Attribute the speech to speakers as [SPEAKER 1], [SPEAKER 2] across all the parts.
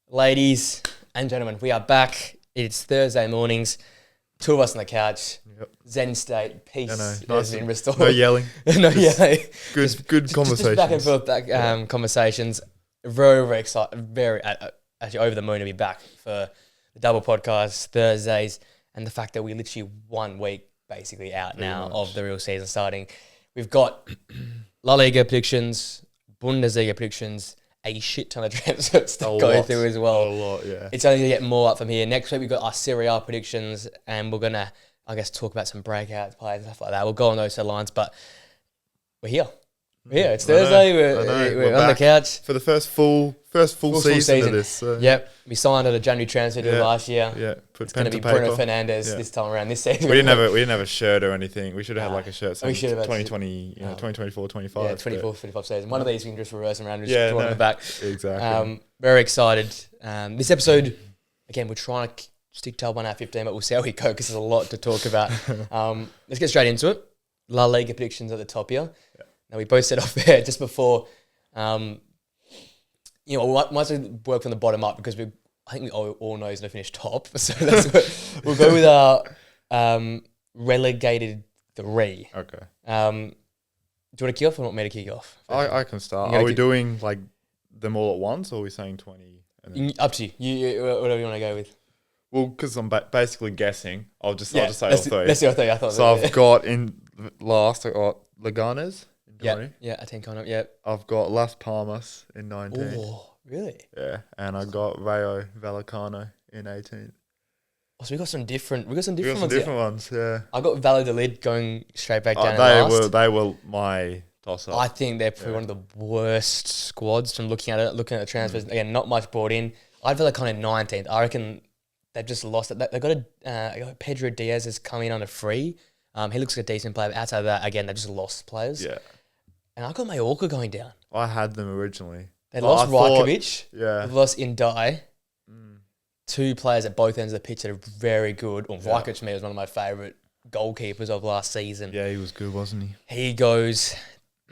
[SPEAKER 1] Ladies and gentlemen, we are back. It's Thursday mornings. Two of us on the couch.
[SPEAKER 2] Yep.
[SPEAKER 1] Zen state. Peace
[SPEAKER 2] Nice
[SPEAKER 1] has been restored.
[SPEAKER 2] No yelling.
[SPEAKER 1] No yelling.
[SPEAKER 2] Good conversations.
[SPEAKER 1] Just back and forth conversations. Very excited. Actually over the moon to be back for the double podcast Thursdays, and the fact that we're literally 1 week basically out now of the real season starting. We've got La Liga predictions, Bundesliga predictions, a shit ton of transfers to go through as well.
[SPEAKER 2] A lot, yeah.
[SPEAKER 1] It's only going to get more up from here. Next week, we've got our Serie A predictions, and we're going to, talk about some breakouts, players, and stuff like that. We'll go on those lines, but we're here. We're here. It's Thursday. We're on the couch.
[SPEAKER 2] For the first full season of this.
[SPEAKER 1] Yep. We signed at a January transfer deal last year.
[SPEAKER 2] Yeah.
[SPEAKER 1] It's going to be Bruno Fernandes this time around this season.
[SPEAKER 2] We didn't have a shirt or anything. We should have had like a shirt.
[SPEAKER 1] We should have
[SPEAKER 2] 2020, 2024, 25.
[SPEAKER 1] Yeah, 24, 25 season. One of these we can just reverse around and just draw on the back.
[SPEAKER 2] Exactly.
[SPEAKER 1] Very excited. This episode, again, we're trying to stick to 1 hour 15, but we'll see how we go because there's a lot to talk about. Let's get straight into it. La Liga predictions at the top here. Yeah. Now, we both set off there just before, once we work from the bottom up because I think we all know he's going to finish top. So we'll go with our relegated 3.
[SPEAKER 2] Okay.
[SPEAKER 1] Do you want to kick off or want me to kick off?
[SPEAKER 2] I can start. Are we doing like them all at once or are we saying 20?
[SPEAKER 1] Up to you. Whatever you want to go with.
[SPEAKER 2] Well, because I'm basically guessing, I'll just say all 3.
[SPEAKER 1] Let's do all 3. I thought
[SPEAKER 2] so. I've got in last. I got Leganes in 20.
[SPEAKER 1] Yeah, I think on it. Yeah.
[SPEAKER 2] I've got Las Palmas in 19.
[SPEAKER 1] Oh, really?
[SPEAKER 2] Yeah, and I got Rayo Vallecano in 18.
[SPEAKER 1] Oh, so we got some different. ones.
[SPEAKER 2] Ones. Yeah.
[SPEAKER 1] I got Valladolid going straight back down. They
[SPEAKER 2] were my toss up.
[SPEAKER 1] I think they're probably one of the worst squads from looking at the transfers. Again, not much brought in. I had Vallecano in 19th. I reckon they've just lost it. They got Pedro Diaz has come in on a free. He looks like a decent player. But outside of that, again, they just lost players.
[SPEAKER 2] Yeah.
[SPEAKER 1] And I got Mallorca going down.
[SPEAKER 2] I had them originally.
[SPEAKER 1] They lost Rajkovic.
[SPEAKER 2] Yeah.
[SPEAKER 1] They've lost Indai. 2 players at both ends of the pitch that are very good. Well, Rajkovic, to me, was one of my favourite goalkeepers of last season.
[SPEAKER 2] Yeah, he was good, wasn't he?
[SPEAKER 1] He goes...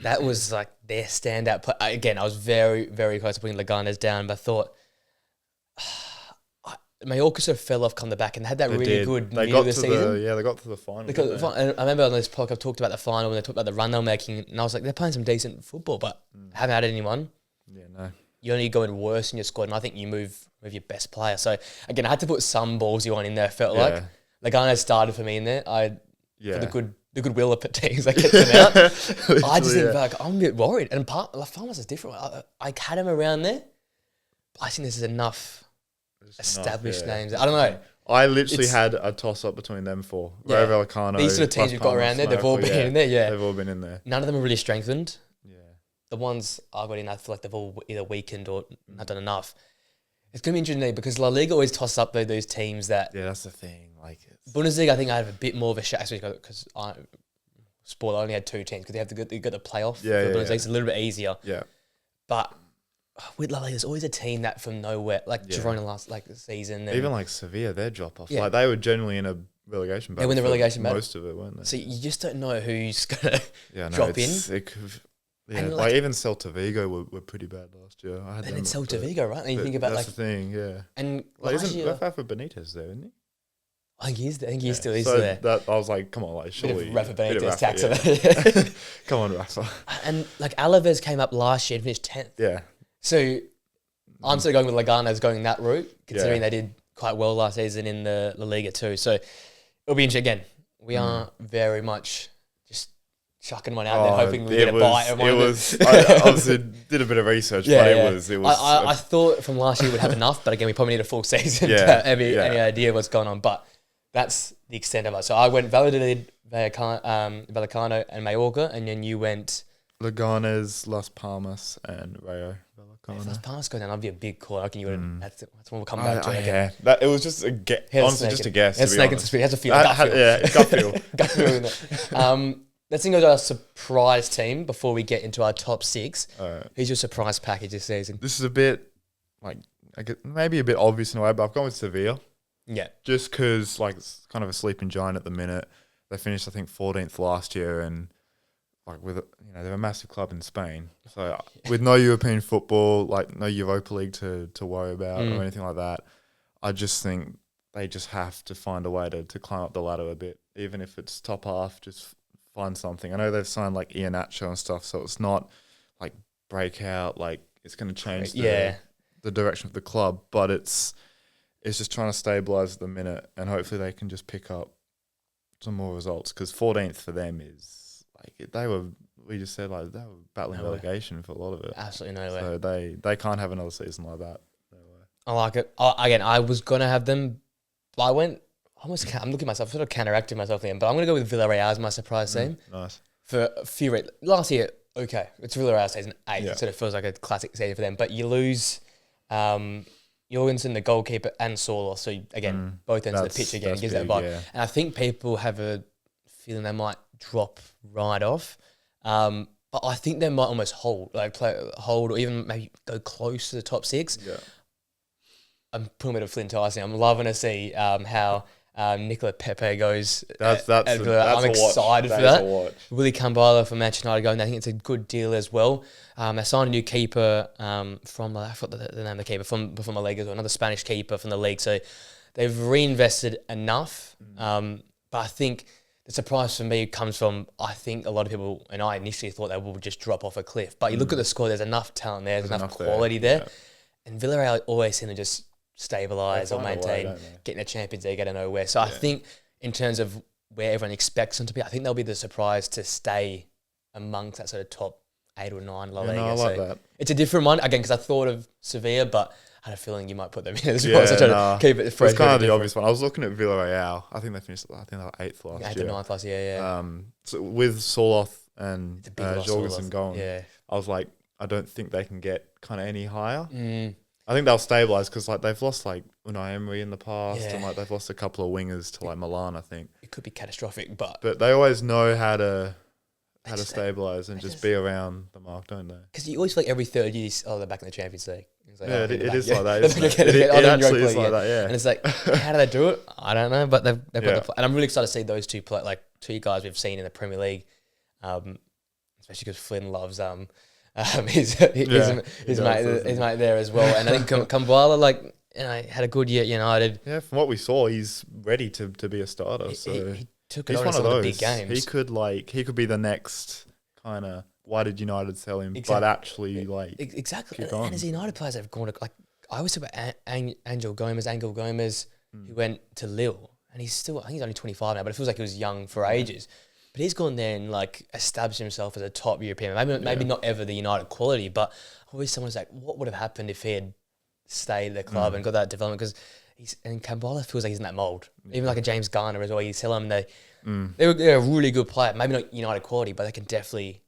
[SPEAKER 1] That was like their standout play. Again, I was very, very close to putting Leganes down, but I thought... Mallorca sort of fell off come the back and had that good middle of the season.
[SPEAKER 2] They got to the final.
[SPEAKER 1] I remember on this podcast, I talked about the final when they talked about the run they were making, and I was like, they're playing some decent football, but haven't had anyone.
[SPEAKER 2] Yeah, no.
[SPEAKER 1] You only go in worse in your squad, and I think you move your best player. So, again, I had to put some ballsy one in there, I felt like. Leganes started for me in there. For the goodwill of teams, I get them out. I just think, I'm a bit worried. And La Palmas is different. I had him around there, but I think this is enough established names. I don't know.
[SPEAKER 2] I literally had a toss-up between them 4. Rayo Vallecano.
[SPEAKER 1] These sort of teams you've got around there, they've all been in there, yeah.
[SPEAKER 2] They've all been in there.
[SPEAKER 1] None of them are really strengthened.
[SPEAKER 2] Yeah.
[SPEAKER 1] The ones I got in, I feel like they've all either weakened or not done enough. It's going to be interesting because La Liga always tosses up those teams that...
[SPEAKER 2] Yeah, that's the thing.
[SPEAKER 1] Bundesliga, I think I have a bit more of a shot because Sport only had 2 teams because they got the playoff. Bundesliga. It's a little bit easier.
[SPEAKER 2] Yeah.
[SPEAKER 1] But... with La Liga, there's always a team that from nowhere, like Girona last season.
[SPEAKER 2] Even like Sevilla, their drop off. Like they were generally in a relegation battle.
[SPEAKER 1] They win the relegation battle.
[SPEAKER 2] Most of it, weren't they?
[SPEAKER 1] So you just don't know who's going to drop in.
[SPEAKER 2] Even Celta Vigo were pretty bad last year.
[SPEAKER 1] And it's Celta Vigo, right? And you think about
[SPEAKER 2] that's the thing, yeah.
[SPEAKER 1] And
[SPEAKER 2] isn't Rafa Benitez there, isn't he?
[SPEAKER 1] I think he still is there.
[SPEAKER 2] That, I was like, come on, surely.
[SPEAKER 1] Rafa Benitez tax on it.
[SPEAKER 2] Come on, Rafa.
[SPEAKER 1] And Alaves came up last year and finished 10th.
[SPEAKER 2] Yeah.
[SPEAKER 1] So I'm sort of going with Leganes going that route, considering they did quite well last season in the La Liga too. So it'll be interesting. Again, we are very much just chucking one out there, hoping we get a bite.
[SPEAKER 2] I obviously did a bit of research, but it was.
[SPEAKER 1] I thought from last year we'd have enough, but again, we probably need a full season to have any idea what's going on. But that's the extent of it. So I went Valladolid, Vallecano, and Mallorca, and then you went
[SPEAKER 2] Leganes, Las Palmas, and Rayo.
[SPEAKER 1] If Las Palmas go down, that'd be a big call. I reckon you would. That's what we'll come back to.
[SPEAKER 2] It was just a guess. Honestly, just a guess.
[SPEAKER 1] It's snake and suspicion. It has a feel.
[SPEAKER 2] Gut feel.
[SPEAKER 1] Gut feel in it. Let's think of our surprise team before we get into our top 6. Who's your surprise package this season?
[SPEAKER 2] This is a bit maybe a bit obvious in a way, but I've gone with Sevilla.
[SPEAKER 1] Yeah.
[SPEAKER 2] Just because it's kind of a sleeping giant at the minute. They finished, I think, 14th last year, and like with they're a massive club in Spain, so with no European football, like no Europa League to worry about or anything like that, I just think they just have to find a way to climb up the ladder a bit, even if it's top half. Just find something. I know they've signed like Iheanacho and stuff, so it's not like breakout, like it's going to change the direction of the club, but it's just trying to stabilise at the minute, and hopefully they can just pick up some more results, because 14th for them is like we just said like they were battling relegation for a lot of it.
[SPEAKER 1] Absolutely no way.
[SPEAKER 2] So they can't have another season like that. No way.
[SPEAKER 1] I like it. Again, I was gonna have them, but I'm looking at myself, sort of counteracting myself then, but I'm gonna go with Villarreal as my surprise team.
[SPEAKER 2] Nice.
[SPEAKER 1] For a few reasons. Last year, okay, it's Villarreal season 8. It sort of feels like a classic season for them, but you lose Jorgensen, the goalkeeper, and Solos. So again, both ends of the pitch again gives that vibe. Yeah. And I think people have a feeling they might drop right off. But I think they might almost hold, or even maybe go close to the top 6. Yeah. I'm putting a bit of Flint icing. I'm loving to see how Nicola Pepe goes. I'm excited for that. Willie Kambala from Manchester United going. I think it's a good deal as well. They signed a new keeper from I forgot the name of the keeper from La Liga, or another Spanish keeper from the league. So they've reinvested enough. But I think the surprise for me comes from, I think a lot of people, and I initially thought they would just drop off a cliff. But you look at the score, there's enough talent there, there's enough quality there. Yeah. And Villarreal always seem to just stabilise or maintain, getting the Champions League out of nowhere. So I think in terms of where everyone expects them to be, I think they'll be the surprise to stay amongst that sort of top 8 or 9 La Liga.
[SPEAKER 2] No, I like that.
[SPEAKER 1] It's a different one, again, because I thought of Sevilla, but I had a feeling you might put them in as well. So trying to keep it fresh.
[SPEAKER 2] It's kind of the obvious one. I was looking at Villarreal. I think they finished, they were 8th last year.
[SPEAKER 1] 8th or 9th last year, yeah.
[SPEAKER 2] So with Soloth and Jorgensen going, I was like, I don't think they can get kind of any higher. I think they'll stabilise, because like they've lost like Unai Emery in the past, and like they've lost a couple of wingers to like Milan, I think.
[SPEAKER 1] It could be catastrophic, but
[SPEAKER 2] they always know how to stabilise and just be around the mark, don't they?
[SPEAKER 1] Because you always feel like every third year, they're back in the Champions League. Like,
[SPEAKER 2] it is like that, isn't it? It actually is like that, yeah.
[SPEAKER 1] And it's like, how do they do it? I don't know, but they've got the play. And I'm really excited to see those two play, like 2 guys we've seen in the Premier League, especially because Flynn loves his mate there as well. And I think Kambala, had a good year at United.
[SPEAKER 2] Yeah, from what we saw, he's ready to be a starter. He
[SPEAKER 1] took it on some of the big games.
[SPEAKER 2] He could be the next kind of, why did United sell him? Exactly. But actually,
[SPEAKER 1] exactly. And as United players have gone to, I always talk about Angel Gomez, who went to Lille, and I think he's only 25 now, but it feels like he was young for ages. But he's gone there and established himself as a top European. Maybe not ever the United quality, but always someone's like, what would have happened if he had stayed at the club and got that development? Because Kambala feels like he's in that mould. Even like a James Garner as well. You tell them they're a really good player. Maybe not United quality, but they can definitely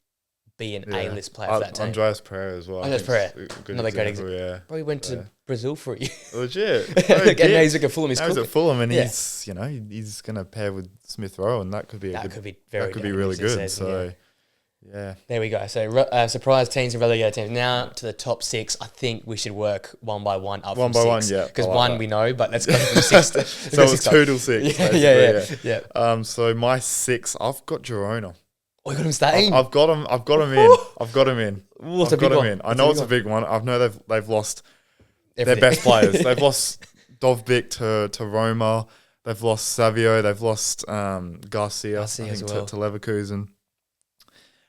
[SPEAKER 1] be an A-list player for that team.
[SPEAKER 2] Andreas Pereira as well.
[SPEAKER 1] Andreas Pereira, another great example. Yeah. Probably went to Brazil for a year.
[SPEAKER 2] Legit.
[SPEAKER 1] Now he's at Fulham.
[SPEAKER 2] He's at Fulham, and he's going to pair with Smith Rowe, and that could be really good. So. Yeah.
[SPEAKER 1] There we go. So surprise teams and relegated teams. Now to the top 6. I think we should work one by one up from 6.
[SPEAKER 2] 1 by 1, yeah.
[SPEAKER 1] Because one we know, but let's go from 6 to...
[SPEAKER 2] So it's 2 till 6.
[SPEAKER 1] Yeah.
[SPEAKER 2] So my 6, I've got Girona.
[SPEAKER 1] Oh, you got him staying?
[SPEAKER 2] I've got him in. I've got him in.
[SPEAKER 1] What's a big one?
[SPEAKER 2] I know it's a big one. I know they've lost their best players. They've lost Dovbyk to Roma. They've lost Savio. They've lost Garcia to Leverkusen.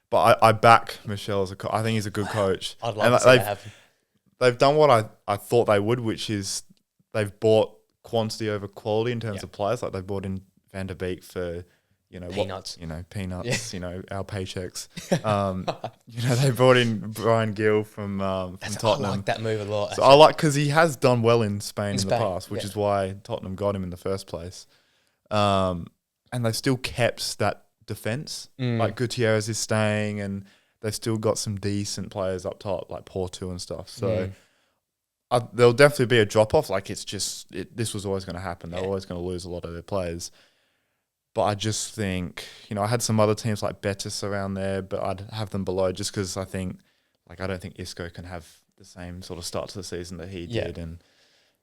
[SPEAKER 2] But I back Michel as a coach. I think he's a good coach.
[SPEAKER 1] I'd love to see that happen.
[SPEAKER 2] They've done what I thought they would, which is they've bought quantity over quality in terms of players. Like they bought in Van der Beek for...
[SPEAKER 1] peanuts.
[SPEAKER 2] Peanuts. Our paychecks. They brought in Brian Gill from Tottenham.
[SPEAKER 1] I like that move a lot.
[SPEAKER 2] So I like, because he has done well in Spain in the past, which is why Tottenham got him in the first place. And they've still kept that defense. Like Gutierrez is staying, and they've still got some decent players up top, like Porto and stuff. So there'll definitely be a drop off. Like this was always going to happen. They're always going to lose a lot of their players. But I just think, I had some other teams like Betis around there, but I'd have them below just because I don't think Isco can have the same sort of start to the season that he did. And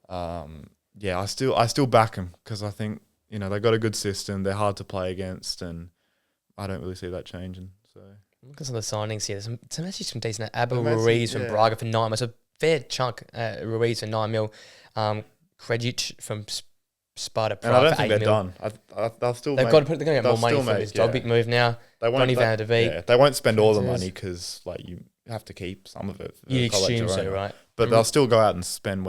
[SPEAKER 2] I still back him because I think, they've got a good system. They're hard to play against, and I don't really see that changing. So
[SPEAKER 1] Look at some of the signings here. Some actually some decent. Abel Ruiz from Braga for 9 mil. It's a fair chunk. Ruiz for 9 mil. Kredic from Sparta Prague.
[SPEAKER 2] And I don't
[SPEAKER 1] for
[SPEAKER 2] think
[SPEAKER 1] 8
[SPEAKER 2] they're
[SPEAKER 1] mil.
[SPEAKER 2] done. They'll still.
[SPEAKER 1] They're going to get more money from this big move now.
[SPEAKER 2] They won't. They won't spend all the money because you have to keep some of it.
[SPEAKER 1] You assume so, right?
[SPEAKER 2] But they'll still go out and spend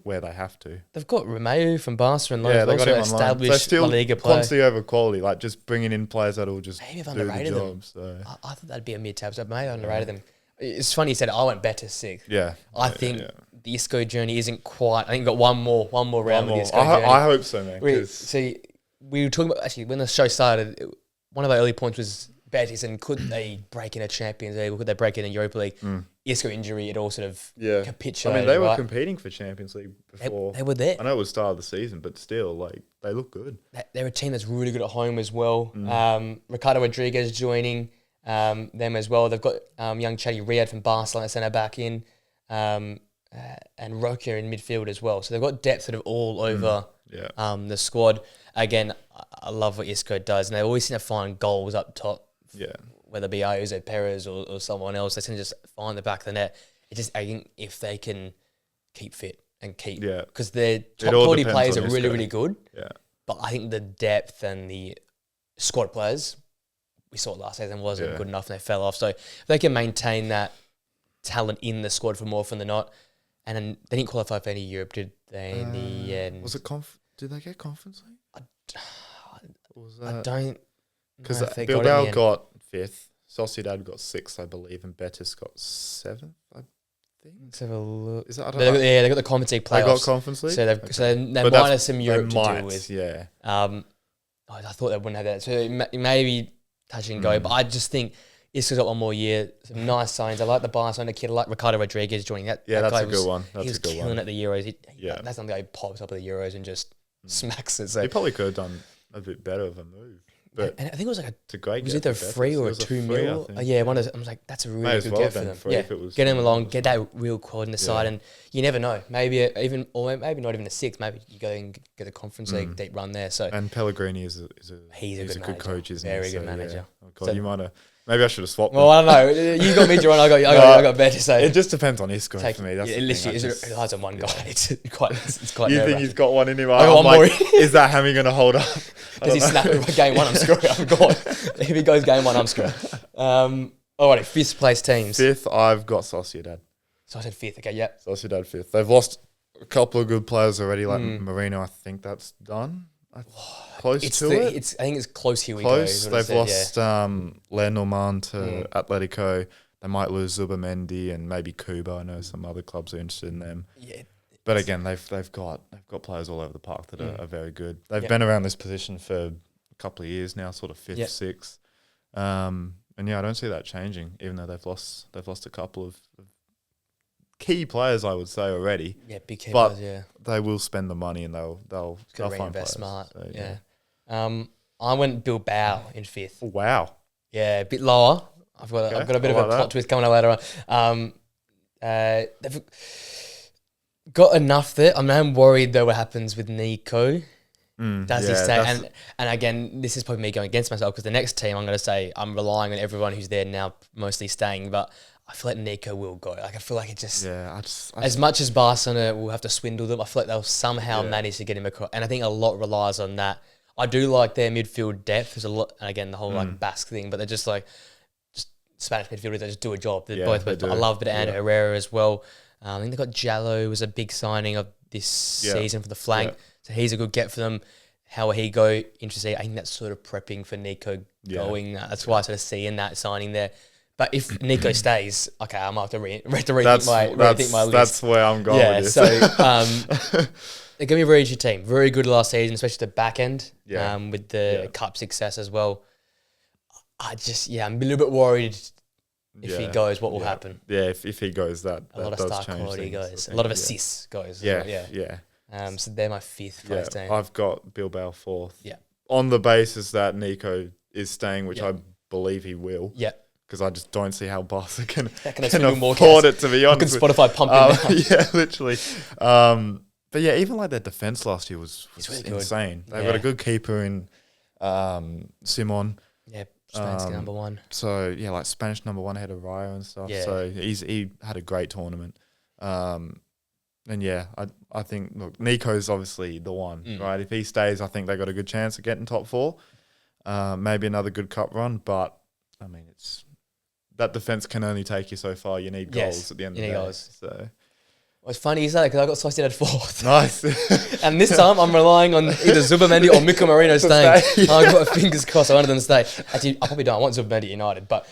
[SPEAKER 2] where they have to.
[SPEAKER 1] They've got Romeo from Barca and
[SPEAKER 2] they've got him
[SPEAKER 1] established La Liga player.
[SPEAKER 2] Quantity over quality, like just bringing in players that will just
[SPEAKER 1] maybe I've
[SPEAKER 2] do
[SPEAKER 1] underrated
[SPEAKER 2] the
[SPEAKER 1] them.
[SPEAKER 2] job. So.
[SPEAKER 1] I thought that'd be a mid-tab, so maybe I underrated them. It's funny you said I went better 6th.
[SPEAKER 2] Yeah.
[SPEAKER 1] I think the Isco journey isn't quite. I think got one more round with the Isco journey.
[SPEAKER 2] I hope so, man.
[SPEAKER 1] See, we were talking about, actually, when the show started, one of our early points was Betis, and could they break in a Champions League, or could they break in a Europa League? Isco injury, it all sort of capitulated.
[SPEAKER 2] I mean, they were competing for Champions League before.
[SPEAKER 1] They were there.
[SPEAKER 2] I know it was start of the season, but still, like, they look good.
[SPEAKER 1] They're a team that's really good at home as well. Ricardo Rodriguez joining them as well. They've got young Chatty Riyad from Barcelona centre back in, and Roca in midfield as well. So they've got depth sort of all over the squad. Again, I love what Isco does, and they always seem to find goals up top.
[SPEAKER 2] Yeah.
[SPEAKER 1] Whether it be Jose Perez or someone else, they tend to just find the back of the net. It's just, I think, if they can keep fit and keep... Yeah. Because their top quality players are really, really good.
[SPEAKER 2] Yeah.
[SPEAKER 1] But I think the depth and the squad players, we saw it last season, wasn't good enough and they fell off. So if they can maintain that talent in the squad for more often than not, and then they didn't qualify for any Europe, did they, in the end?
[SPEAKER 2] Was it did they get Conference League?
[SPEAKER 1] I don't...
[SPEAKER 2] Because Bilbao got 5th, Sociedad got 6th, I believe, and Betis got 7th, I think.
[SPEAKER 1] Let's have a look.
[SPEAKER 2] Is that,
[SPEAKER 1] they got the Conference League playoffs.
[SPEAKER 2] They got Conference League?
[SPEAKER 1] So they might have some Europe to deal with.
[SPEAKER 2] Yeah.
[SPEAKER 1] I thought they wouldn't have that. So maybe touch and go, but I just think Isco's got one more year. Some nice signs. I like the Barcelona kid. I like Ricardo Rodriguez joining that.
[SPEAKER 2] Yeah, that's a good one.
[SPEAKER 1] He was killing at the Euros. That's something that pops up at the Euros and just smacks it. So
[SPEAKER 2] he probably could have done a bit better of a move. But
[SPEAKER 1] and I think it was like
[SPEAKER 2] a great.
[SPEAKER 1] Was either a 3 or a 2 mil? One of. I was like, that's a really good get for them. Get him along, get that real quad in the side, and you never know. Maybe maybe not even a 6. Maybe you go and get a Conference League deep run there. So
[SPEAKER 2] Pellegrini is a good coach, isn't he?
[SPEAKER 1] Very good manager.
[SPEAKER 2] Oh God, you might have. Maybe I should have swapped.
[SPEAKER 1] Well, I don't know. You got me, Jerome. I got better. So
[SPEAKER 2] it just depends on Isco for me. That's
[SPEAKER 1] literally it relies on one guy. It's quite.
[SPEAKER 2] You think he's got one in him?
[SPEAKER 1] I got one more.
[SPEAKER 2] Is that Hammy going to hold up?
[SPEAKER 1] Does he snap it game 1? I'm screwed. I'm gone. If he goes game 1, I'm screwed. Alrighty, 5th place teams.
[SPEAKER 2] 5th, I've got Sociedad.
[SPEAKER 1] So I said 5th. Okay, yeah.
[SPEAKER 2] Sociedad 5th. They've lost a couple of good players already, like Marino. I think that's done. Close to it.
[SPEAKER 1] I think it's close. Here we
[SPEAKER 2] close.
[SPEAKER 1] Go.
[SPEAKER 2] They've lost Lenormand to Atletico. They might lose Zubamendi and maybe Cuba. I know some other clubs are interested in them. Yeah. But again, they've got players all over the park that are very good. They've been around this position for a couple of years now, sort of 5th, 6th. And I don't see that changing, even though they've lost a couple of key players, I would say, already.
[SPEAKER 1] Yeah, big key
[SPEAKER 2] players,
[SPEAKER 1] yeah.
[SPEAKER 2] They will spend the money and they'll find players.
[SPEAKER 1] Smart, so, yeah. I went Bilbao in 5th.
[SPEAKER 2] Oh, wow.
[SPEAKER 1] Yeah, a bit lower. I've got a bit of a plot twist coming up later on. They've got enough there. I'm worried though what happens with Nico. Does he stay? And again, this is probably me going against myself because the next team I'm going to say I'm relying on everyone who's there now mostly staying, but I feel like Nico will go. Like I feel like it just as much as Barcelona will have to swindle them, I feel like they'll somehow manage to get him across. And I think a lot relies on that. I do like their midfield depth. There's a lot, and again the whole like Basque thing, but they're just Spanish midfielders that just do a job. They're both. I love a bit of Ander Herrera as well. I think they got Jallo was a big signing of this season for the flank, so he's a good get for them. How will he go? Interesting. I think that's sort of prepping for Nico going. That's why I sort of see in that signing there. But if Nico stays, okay, I'm going to rethink my list.
[SPEAKER 2] That's where I'm going with this.
[SPEAKER 1] So they're going to be a very good team. Very good last season, especially the back end with the cup success as well. I'm a little bit worried if he goes, what will happen?
[SPEAKER 2] Yeah, if he goes, that
[SPEAKER 1] a lot of
[SPEAKER 2] does
[SPEAKER 1] star
[SPEAKER 2] change
[SPEAKER 1] quality
[SPEAKER 2] things,
[SPEAKER 1] goes. A lot of assists goes.
[SPEAKER 2] Yeah.
[SPEAKER 1] So they're my 5th place team.
[SPEAKER 2] I've got Bilbao 4th.
[SPEAKER 1] Yeah.
[SPEAKER 2] On the basis that Nico is staying, which I believe he will.
[SPEAKER 1] Yeah.
[SPEAKER 2] Because I just don't see how Barca can
[SPEAKER 1] afford
[SPEAKER 2] it, to be honest.
[SPEAKER 1] Can Spotify pump it
[SPEAKER 2] Yeah, literally. But yeah, even like their defense last year was
[SPEAKER 1] really
[SPEAKER 2] insane.
[SPEAKER 1] good.
[SPEAKER 2] They've got a good keeper in Simon.
[SPEAKER 1] Yeah. Spain's number one.
[SPEAKER 2] So yeah, like Spanish number one ahead of Rayo and stuff.
[SPEAKER 1] Yeah.
[SPEAKER 2] So he had a great tournament. And yeah, I think look, Nico's obviously the one, right? If he stays, I think they got a good chance of getting top four. Maybe another good cup run, but I mean, that defense can only take you so far. You need goals at the end of the day.
[SPEAKER 1] Goals.
[SPEAKER 2] So
[SPEAKER 1] What's funny is that because I got Sociedad fourth.
[SPEAKER 2] nice.
[SPEAKER 1] And this time I'm relying on either Zubamendi or Miko Marino staying.
[SPEAKER 2] Yeah.
[SPEAKER 1] I've got fingers crossed. I wanted them to stay. Actually, I probably don't. I want Zubamendi at United, but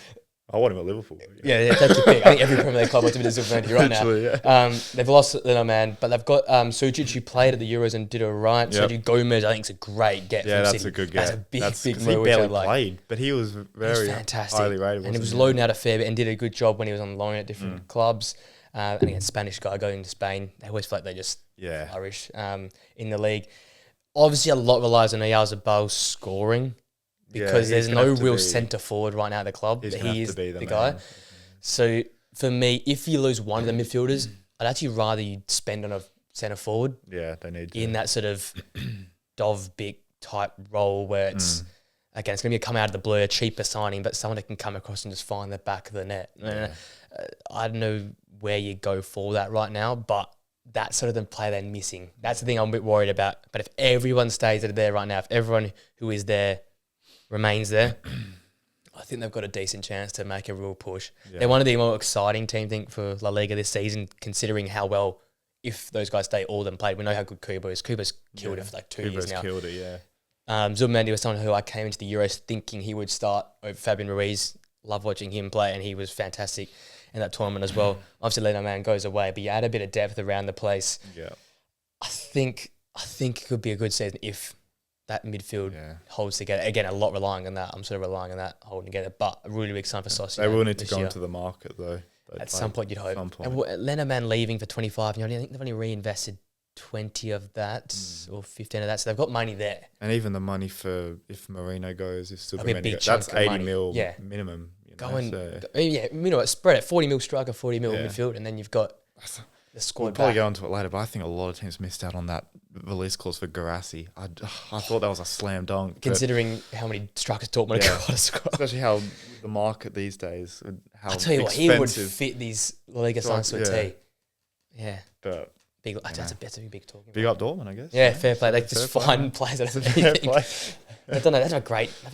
[SPEAKER 2] I want him at Liverpool.
[SPEAKER 1] yeah, take your pick. I think every Premier League club wants to be Zubamendi right now.
[SPEAKER 2] Yeah.
[SPEAKER 1] They've lost Leno Man, but they've got Sujic, who played at the Euros and did all right.
[SPEAKER 2] Yep.
[SPEAKER 1] Sergio Gomez, I think, is a great get.
[SPEAKER 2] Yeah,
[SPEAKER 1] from
[SPEAKER 2] that's
[SPEAKER 1] City.
[SPEAKER 2] a good get.
[SPEAKER 1] That's a big
[SPEAKER 2] He
[SPEAKER 1] move.
[SPEAKER 2] barely played, but he was very
[SPEAKER 1] fantastic.
[SPEAKER 2] highly rated.
[SPEAKER 1] And he was loading out a fair bit and did a good job when he was on loan at different clubs. And again, Spanish guy going to Spain, they always feel like they just flourish in the league. Obviously, a lot relies on Oyarzabal scoring because there's no real centre forward right now at the club. He is the guy. So for me, if you lose one of the midfielders, I'd actually rather you spend on a centre forward.
[SPEAKER 2] Yeah, they need to.
[SPEAKER 1] In that sort of Dovbyk type role where it's, again, it's going to be a come out of the blue, a cheaper signing, but someone that can come across and just find the back of the net. Yeah. I don't know where you go for that right now, but that's sort of the play they're missing. That's the thing I'm a bit worried about. But if everyone stays there right now, if everyone who is there remains there, I think they've got a decent chance to make a real push. Yeah. They're one of the more exciting teams, I think, for La Liga this season, considering how well, if those guys stay, all of them played. We know how good Kubo is. Kubo's killed it for like 2 years now.
[SPEAKER 2] Killed it, yeah.
[SPEAKER 1] Zubamendi was someone who I came into the Euros thinking he would start over Fabian Ruiz. Love watching him play, and he was fantastic in that tournament as well. Obviously, Leno Man goes away, but you add a bit of depth around the place.
[SPEAKER 2] Yeah,
[SPEAKER 1] I think it could be a good season if that midfield holds together. Again, a lot relying on that. I'm sort of relying on that holding together, but a really big sign for Sociedad.
[SPEAKER 2] They will need to go into the market though.
[SPEAKER 1] At some point, you'd hope. And Leno Man leaving for 25, I think they've only reinvested 20 of that or 15 of that, so they've got money there.
[SPEAKER 2] And even the money for if Marino goes, if Zubamendi,
[SPEAKER 1] that's
[SPEAKER 2] 80 mil minimum.
[SPEAKER 1] Spread it, 40 mil striker, 40 mil midfield, and then you've got the squad.
[SPEAKER 2] We'll probably go into it later, but I think a lot of teams missed out on that release clause for Garassi. I thought that was a slam dunk.
[SPEAKER 1] Considering how many strikers Dortmund got a squad.
[SPEAKER 2] Especially how the market these days, how
[SPEAKER 1] I'll tell you what, he would fit these La Liga signs to a T. Yeah.
[SPEAKER 2] But
[SPEAKER 1] big, that's a big talking.
[SPEAKER 2] Big up Dortmund, I guess.
[SPEAKER 1] Yeah, fair play. They just find players that have anything. I don't know. They've had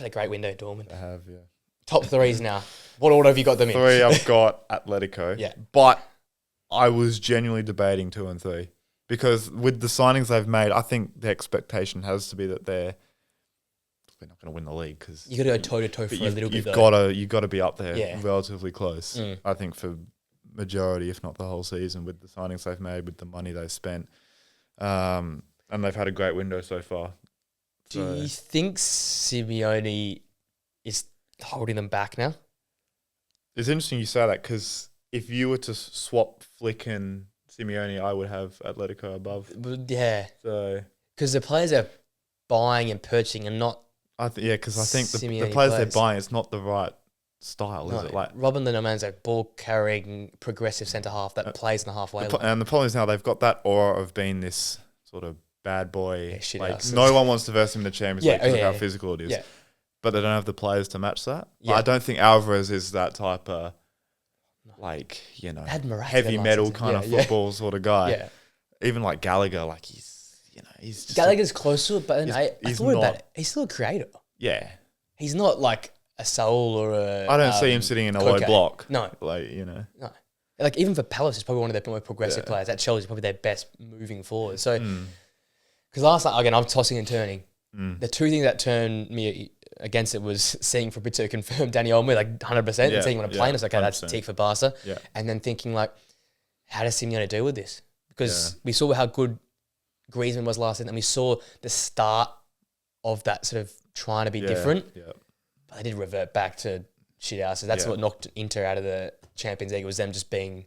[SPEAKER 1] a great window, Dortmund.
[SPEAKER 2] They have, yeah.
[SPEAKER 1] Top threes now. What order have you got them in?
[SPEAKER 2] 3, I've got Atletico.
[SPEAKER 1] Yeah.
[SPEAKER 2] But I was genuinely debating 2 and 3 because with the signings they've made, I think the expectation has to be that they're not going to win the league because
[SPEAKER 1] you got to go toe to toe for a little bit.
[SPEAKER 2] You've got to be up there relatively close. I think for majority, if not the whole season, with the signings they've made, with the money they've spent, and they've had a great window so far.
[SPEAKER 1] Do you think Simeone is holding them back now?
[SPEAKER 2] It's interesting you say that because if you were to swap Flick and Simeone, I would have Atletico above.
[SPEAKER 1] Yeah.
[SPEAKER 2] So
[SPEAKER 1] because the players are buying and purchasing and not.
[SPEAKER 2] Because I think the players they're buying, it's not the right style, is it? Like
[SPEAKER 1] Robin Lenoman's a ball carrying progressive centre half that plays in the halfway line.
[SPEAKER 2] And the problem is now they've got that aura of being this sort of bad boy. No one wants to verse him in the Champions League because of how physical it is. Yeah. But they don't have the players to match that. Yeah. I don't think Alvarez is that type of, heavy metal kind of football sort of guy. Yeah. Even like Gallagher, he's just
[SPEAKER 1] Gallagher's close to it, but I thought about it. He's still a creator.
[SPEAKER 2] Yeah.
[SPEAKER 1] He's not like a Saul or a...
[SPEAKER 2] I don't see him sitting in a low block.
[SPEAKER 1] No.
[SPEAKER 2] No.
[SPEAKER 1] Like, even for Palace, he's probably one of their more progressive players. At Chelsea, probably their best moving forward. So, because last night, again, I'm tossing and turning. The two things that turned me against it was seeing Fabrizio confirm Dani Olmo 100% and seeing him on a plane. It's okay, that's a tick for Barca. Yeah. And then thinking how does Simeone deal with this? Because we saw how good Griezmann was last season, and we saw the start of that sort of trying to be different. Yeah. But they did revert back to shit houses. That's what knocked Inter out of the Champions League. It was them just being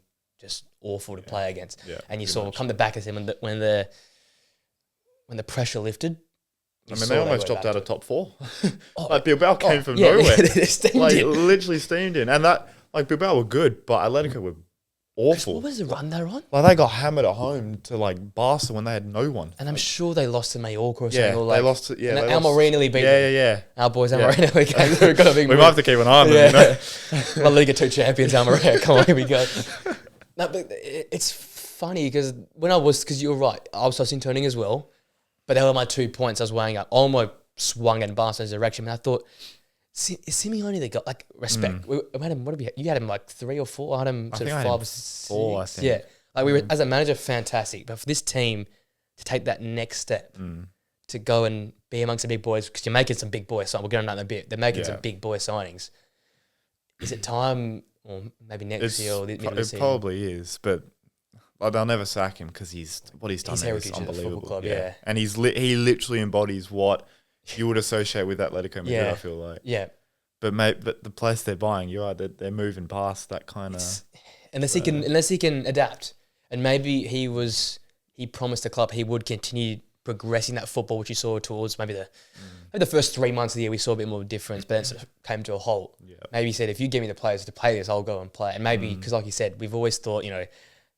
[SPEAKER 1] awful to play against. Yeah, and you saw come the back of him when the pressure lifted.
[SPEAKER 2] They almost dropped out of top 4. Bilbao came from nowhere.
[SPEAKER 1] They steamed in.
[SPEAKER 2] Literally steamed in. And that, Bilbao were good, but Atletico were awful.
[SPEAKER 1] What was the run they're on?
[SPEAKER 2] Like they got hammered at home to like Barca when they had no one.
[SPEAKER 1] And I'm sure they lost to Mallorca or something.
[SPEAKER 2] Yeah,
[SPEAKER 1] or like,
[SPEAKER 2] they lost to,
[SPEAKER 1] and Almeria nearly beat them.
[SPEAKER 2] Yeah.
[SPEAKER 1] Our boys Almeria we got a big
[SPEAKER 2] We might have to keep an eye on them, you know?
[SPEAKER 1] La Liga 2 champions, Almeria. Come on, here we go. No, but it's funny because because you're right, I was turning as well, but they were my 2 points I was weighing up. I almost swung in Barcelona's direction, and I thought, is Simeone they got like respect? We had him. You had him like 3 or 4. I had him to 5 or 6.
[SPEAKER 2] 4. I think.
[SPEAKER 1] Yeah, like we were as a manager, fantastic. But for this team to take that next step, to go and be amongst the big boys, because you're making some big boy signings. We're going to know in a bit. They're making some big boy signings. Is it time, or maybe next year or the middle of the season?
[SPEAKER 2] It probably is, but they'll never sack him because what he's done there is unbelievable.
[SPEAKER 1] Club, yeah.
[SPEAKER 2] And he literally embodies what you would associate with Atletico Madrid, I feel like.
[SPEAKER 1] Yeah.
[SPEAKER 2] But the place they're buying, you're right, they're moving past that kind of...
[SPEAKER 1] Unless he can adapt. And maybe he promised the club he would continue progressing that football, which you saw towards maybe the first 3 months of the year, we saw a bit more difference, but then it sort of came to a halt.
[SPEAKER 2] Yeah.
[SPEAKER 1] Maybe he said, if you give me the players to play this, I'll go and play. And maybe, because like you said, we've always thought,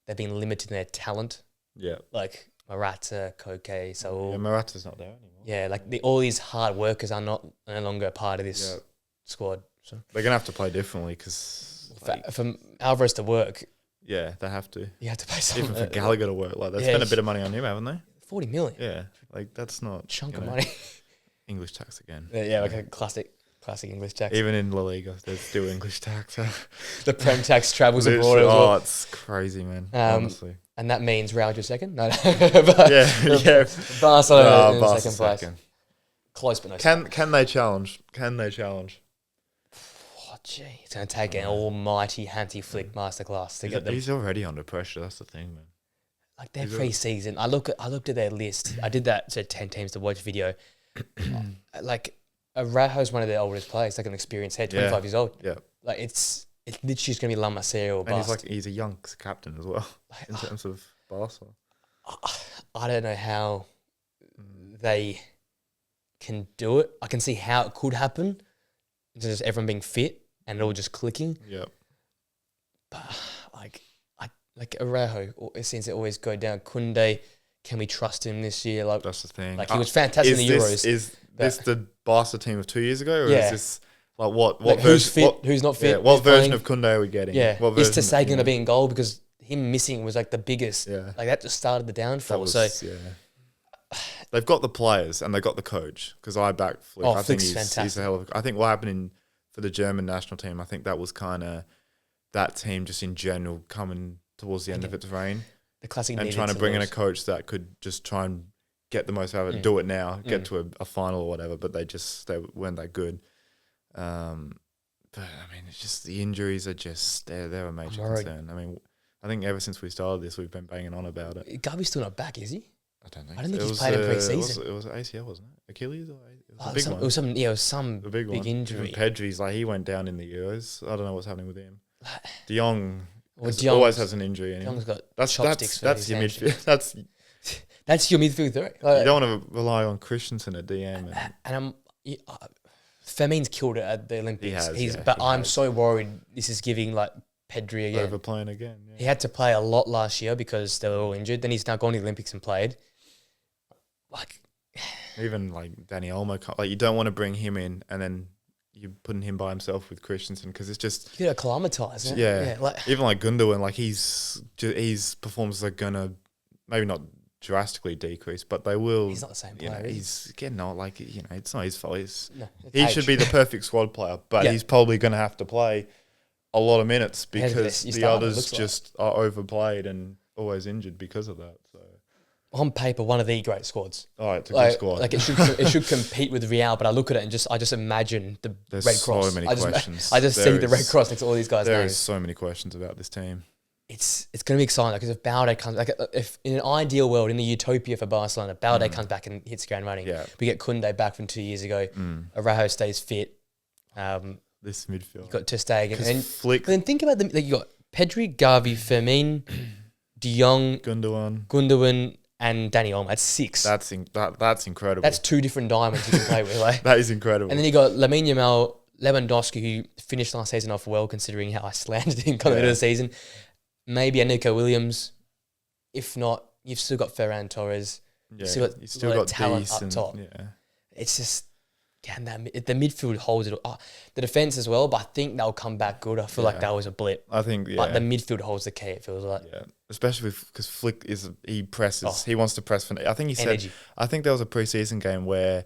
[SPEAKER 1] they've been limited in their talent.
[SPEAKER 2] Yeah.
[SPEAKER 1] Like Morata, Koke, Saul.
[SPEAKER 2] Yeah, Morata's not there anymore.
[SPEAKER 1] Yeah, like all these hard workers are no longer a part of this squad. So
[SPEAKER 2] they're going to have to play differently because...
[SPEAKER 1] for Alvarez to work...
[SPEAKER 2] Yeah, they have to.
[SPEAKER 1] You have to pay something.
[SPEAKER 2] Even for Gallagher to work. Like, they spent a bit of money on him, haven't they?
[SPEAKER 1] 40 million.
[SPEAKER 2] Yeah, like that's not...
[SPEAKER 1] Chunk of money.
[SPEAKER 2] English tax again.
[SPEAKER 1] Yeah, like a classic English tax.
[SPEAKER 2] Even in La Liga, there's still English tax.
[SPEAKER 1] The Prem tax travels abroad as well.
[SPEAKER 2] Oh, it's crazy, man. Honestly.
[SPEAKER 1] And that means Real just second? No.
[SPEAKER 2] Yeah.
[SPEAKER 1] Barcelona in second place. Close, but no.
[SPEAKER 2] Can they challenge?
[SPEAKER 1] Oh, gee. It's going to take an almighty Hansi Flick masterclass to get them.
[SPEAKER 2] He's already under pressure. That's the thing, man.
[SPEAKER 1] Like their pre-season, I looked at their list. I did that 10 teams to watch video. Like Araujo's one of their oldest players, like an experienced head, 25 years old.
[SPEAKER 2] Yeah.
[SPEAKER 1] Like it's literally just going to be La Masia or bust.
[SPEAKER 2] And he's a young captain as well in terms of Barca.
[SPEAKER 1] I don't know how they can do it. I can see how it could happen. Instead of just everyone being fit and it all just clicking.
[SPEAKER 2] Yeah.
[SPEAKER 1] But like Araujo, it seems to always go down. Kunde, can we trust him this year? Like
[SPEAKER 2] that's the thing.
[SPEAKER 1] Like he was fantastic in the Euros.
[SPEAKER 2] Is this the Barca team of 2 years ago, or is this like what
[SPEAKER 1] who's fit? Who's not fit?
[SPEAKER 2] Yeah, what version of Kunde are we getting?
[SPEAKER 1] Yeah, is Tessé going to be in goal because him missing was like the biggest.
[SPEAKER 2] Yeah,
[SPEAKER 1] like that just started the downfall.
[SPEAKER 2] They've got the players and they got the coach because I back Flick. I think he's a hell of. I think what happened for the German national team, I think that was kind of that team just in general coming towards the end of its reign.
[SPEAKER 1] The classic
[SPEAKER 2] and trying to bring in a coach that could just try and get the most out of it, do it now, get to a final or whatever. But they weren't that good. But I mean, it's just the injuries are just they're a major concern. I mean, I think ever since we started this, we've been banging on about it.
[SPEAKER 1] Gavi's still not back, is he?
[SPEAKER 2] I don't think.
[SPEAKER 1] I don't think he's played in pre-season.
[SPEAKER 2] It was ACL, wasn't it? Achilles, or it was a big one.
[SPEAKER 1] It was some big injury.
[SPEAKER 2] Even Pedri's he went down in the Euros. I don't know what's happening with him. De Jong always has an injury. De
[SPEAKER 1] Jong's got
[SPEAKER 2] chopsticks. That's your midfield.
[SPEAKER 1] That's your midfield three.
[SPEAKER 2] You don't want to rely on Christensen at DM.
[SPEAKER 1] And Firmine's killed it at the Olympics. I'm so worried this is giving like Pedri again.
[SPEAKER 2] Overplaying again. Yeah.
[SPEAKER 1] He had to play a lot last year because they were all injured. Then he's now gone to the Olympics and played. Like
[SPEAKER 2] even like Danny Olmo, like you don't want to bring him in and then you're putting him by himself with Christensen because it's just
[SPEAKER 1] you got to acclimatise.
[SPEAKER 2] Yeah, even like Gundogan, like his performances are gonna maybe not drastically decrease, but they will.
[SPEAKER 1] He's not the same player.
[SPEAKER 2] He's getting old. Like it's not his fault. He should be the perfect squad player, but he's probably gonna have to play a lot of minutes because the others just are overplayed and always injured because of that. So
[SPEAKER 1] on paper, one of the great squads.
[SPEAKER 2] Oh, it's a good squad.
[SPEAKER 1] Like it should compete with Real, but I look at it and I just imagine the Red Cross.
[SPEAKER 2] So many questions.
[SPEAKER 1] I just see the Red Cross next to all these guys.
[SPEAKER 2] There is so many questions about this team.
[SPEAKER 1] It's going to be exciting because if Balde comes, like if in an ideal world, in the utopia for Barcelona, Balde comes back and hits the ground running. Yeah. We get Kunde back from 2 years ago. Araujo stays fit.
[SPEAKER 2] This midfield.
[SPEAKER 1] You've got Ter Stegen. And
[SPEAKER 2] Flick.
[SPEAKER 1] Then think about you got Pedri, Gavi, Fermin, De Jong, Gundogan, and Danny Olmo. That's 6.
[SPEAKER 2] That's incredible.
[SPEAKER 1] That's 2 different diamonds you can play with. Like.
[SPEAKER 2] That is incredible.
[SPEAKER 1] And then you got Lamine Yamal, Lewandowski, who finished last season off well considering how I slandered him coming into the season. maybe a Nico Williams. If not, you've still got Ferran Torres.
[SPEAKER 2] Yeah,
[SPEAKER 1] you've still got talent up top.
[SPEAKER 2] Yeah.
[SPEAKER 1] It's just the midfield holds it. The defense as well, but I think they'll come back good. I feel like that was a blip.
[SPEAKER 2] I think,
[SPEAKER 1] but the midfield holds the key. It feels like,
[SPEAKER 2] especially because Flick he presses. He wants to press for. I think he said.
[SPEAKER 1] Energy.
[SPEAKER 2] I think there was a preseason game where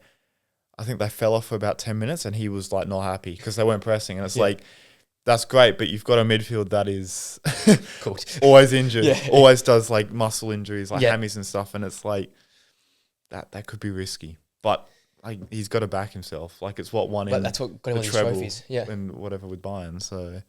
[SPEAKER 2] I think they fell off for about 10 minutes, and he was like not happy because they weren't pressing, and it's like. That's great, but you've got a midfield that is always injured, always does like muscle injuries, like hammies and stuff, and it's like that could be risky. But like he's got to back himself. Like it's what won him.
[SPEAKER 1] That's what got him these trophies.
[SPEAKER 2] And whatever with Bayern. So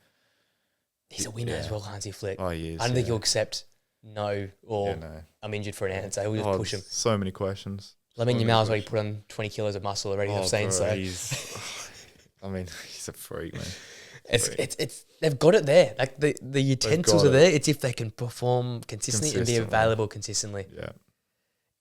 [SPEAKER 1] he's a winner as well, Hansi Flick.
[SPEAKER 2] Oh, he is.
[SPEAKER 1] I don't think he'll accept no or I'm injured for an answer. He'll just push him.
[SPEAKER 2] So many questions.
[SPEAKER 1] Lamine Yamal's already put on 20 kilos of muscle already. I've seen so.
[SPEAKER 2] I mean, he's a freak, man.
[SPEAKER 1] It's they've got it there. Like the utensils are there. It's if they can perform consistently and be available consistently.
[SPEAKER 2] Yeah.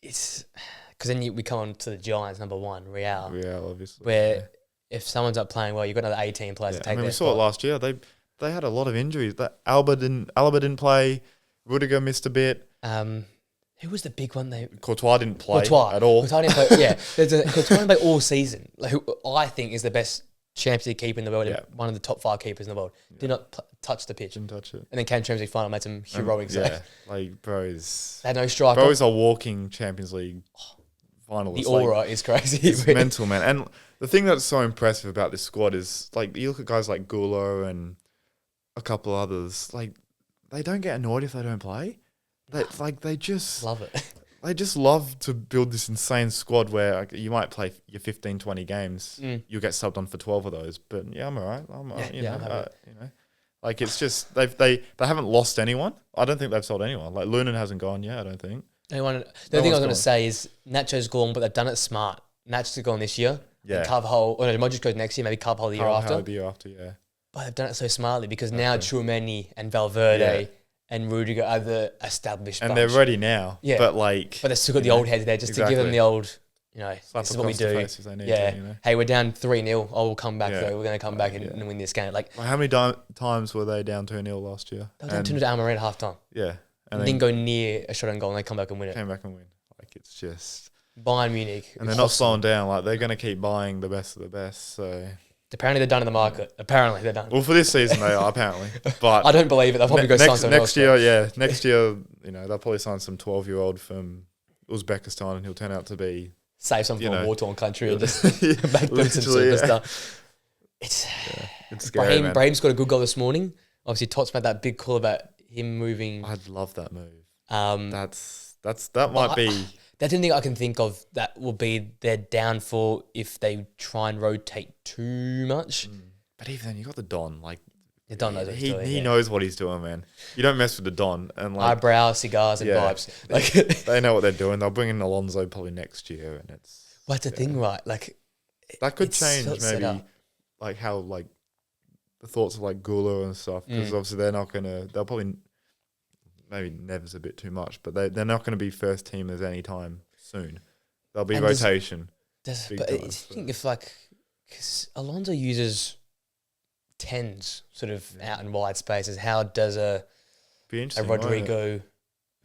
[SPEAKER 1] It's because then we come on to the Giants, number 1, Real.
[SPEAKER 2] Real, obviously.
[SPEAKER 1] Where if someone's not playing well, you've got another 18 players to take their
[SPEAKER 2] we saw it last year. They had a lot of injuries. Alba didn't play. Rudiger missed a bit.
[SPEAKER 1] Who was the big one?
[SPEAKER 2] Courtois didn't play at all.
[SPEAKER 1] Courtois didn't play. Courtois didn't play all season. Like, who I think is the best Champions League keeper in the world, one of the top 5 keepers in the world. Did not touch the pitch.
[SPEAKER 2] Didn't touch it.
[SPEAKER 1] And then came Champions League final, made some heroics.
[SPEAKER 2] Like bros.
[SPEAKER 1] They had no striker.
[SPEAKER 2] Bros are walking Champions League finalists.
[SPEAKER 1] The aura is crazy.
[SPEAKER 2] It's mental, man. And the thing that's so impressive about this squad is, like, you look at guys like Gulo and a couple others, like, they don't get annoyed if they don't play. They just
[SPEAKER 1] love it.
[SPEAKER 2] They just love to build this insane squad where like, you might play your 15, 20 games. You'll get subbed on for 12 of those. But I'm all right. I'm all right. You know, like it's just they haven't lost anyone. I don't think they've sold anyone. Like Lunin hasn't gone yet. I don't think.
[SPEAKER 1] The thing I was going to say is Nacho's gone, but they've done it smart. Nacho's gone this year. Yeah. Carvajal, Modric goes next year. Maybe Carvajal the year after.
[SPEAKER 2] The year after, yeah.
[SPEAKER 1] But they've done it so smartly because now Tchouaméni and Valverde and Rudiger are the established
[SPEAKER 2] and
[SPEAKER 1] bunch.
[SPEAKER 2] they're ready now. Yeah. But they've still
[SPEAKER 1] got the old heads there just to give them the old, this is what we do. Hey, we're down 3-0. Oh, we'll come back though. We're going to come back and win this game. Like
[SPEAKER 2] how many times were they down 2-0 last year?
[SPEAKER 1] They were down 2-0 to Almeria at half time.
[SPEAKER 2] Yeah.
[SPEAKER 1] And didn't go near a shot on goal and they come back and win it.
[SPEAKER 2] Came back and win. Like it's just...
[SPEAKER 1] Bayern Munich.
[SPEAKER 2] And they're not slowing down. Like they're going to keep buying the best of the best. So...
[SPEAKER 1] Apparently they're done in the market. Apparently they're done.
[SPEAKER 2] Well, for this season they are apparently, but
[SPEAKER 1] I don't believe it. They'll probably go sign someone else.
[SPEAKER 2] Next year, they'll probably sign some 12-year-old from Uzbekistan, and he'll turn out to be
[SPEAKER 1] save some from a war-torn country and just make them some superstar. It's scary. Brahim's got a good goal this morning. Obviously, Tots made that big call about him moving.
[SPEAKER 2] I'd love that move.
[SPEAKER 1] That
[SPEAKER 2] might be.
[SPEAKER 1] That's the only thing I can think of that will be their downfall if they try and rotate too much.
[SPEAKER 2] But even then, you got the Don. Like
[SPEAKER 1] the Don knows what he's doing.
[SPEAKER 2] He knows what he's doing, man. You don't mess with the Don and like
[SPEAKER 1] eyebrows, cigars, and vibes. Like
[SPEAKER 2] they know what they're doing. They'll bring in Alonso probably next year, and it's.
[SPEAKER 1] What's the thing, right? Like
[SPEAKER 2] that could change maybe, like how like the thoughts of like Gula and stuff because obviously they're not gonna. They'll probably. Maybe Neves a bit too much, but they're not going to be first teamers anytime soon. There'll be rotation.
[SPEAKER 1] But I think if because Alonso uses 10s sort of out in wide spaces, how does a Rodrigo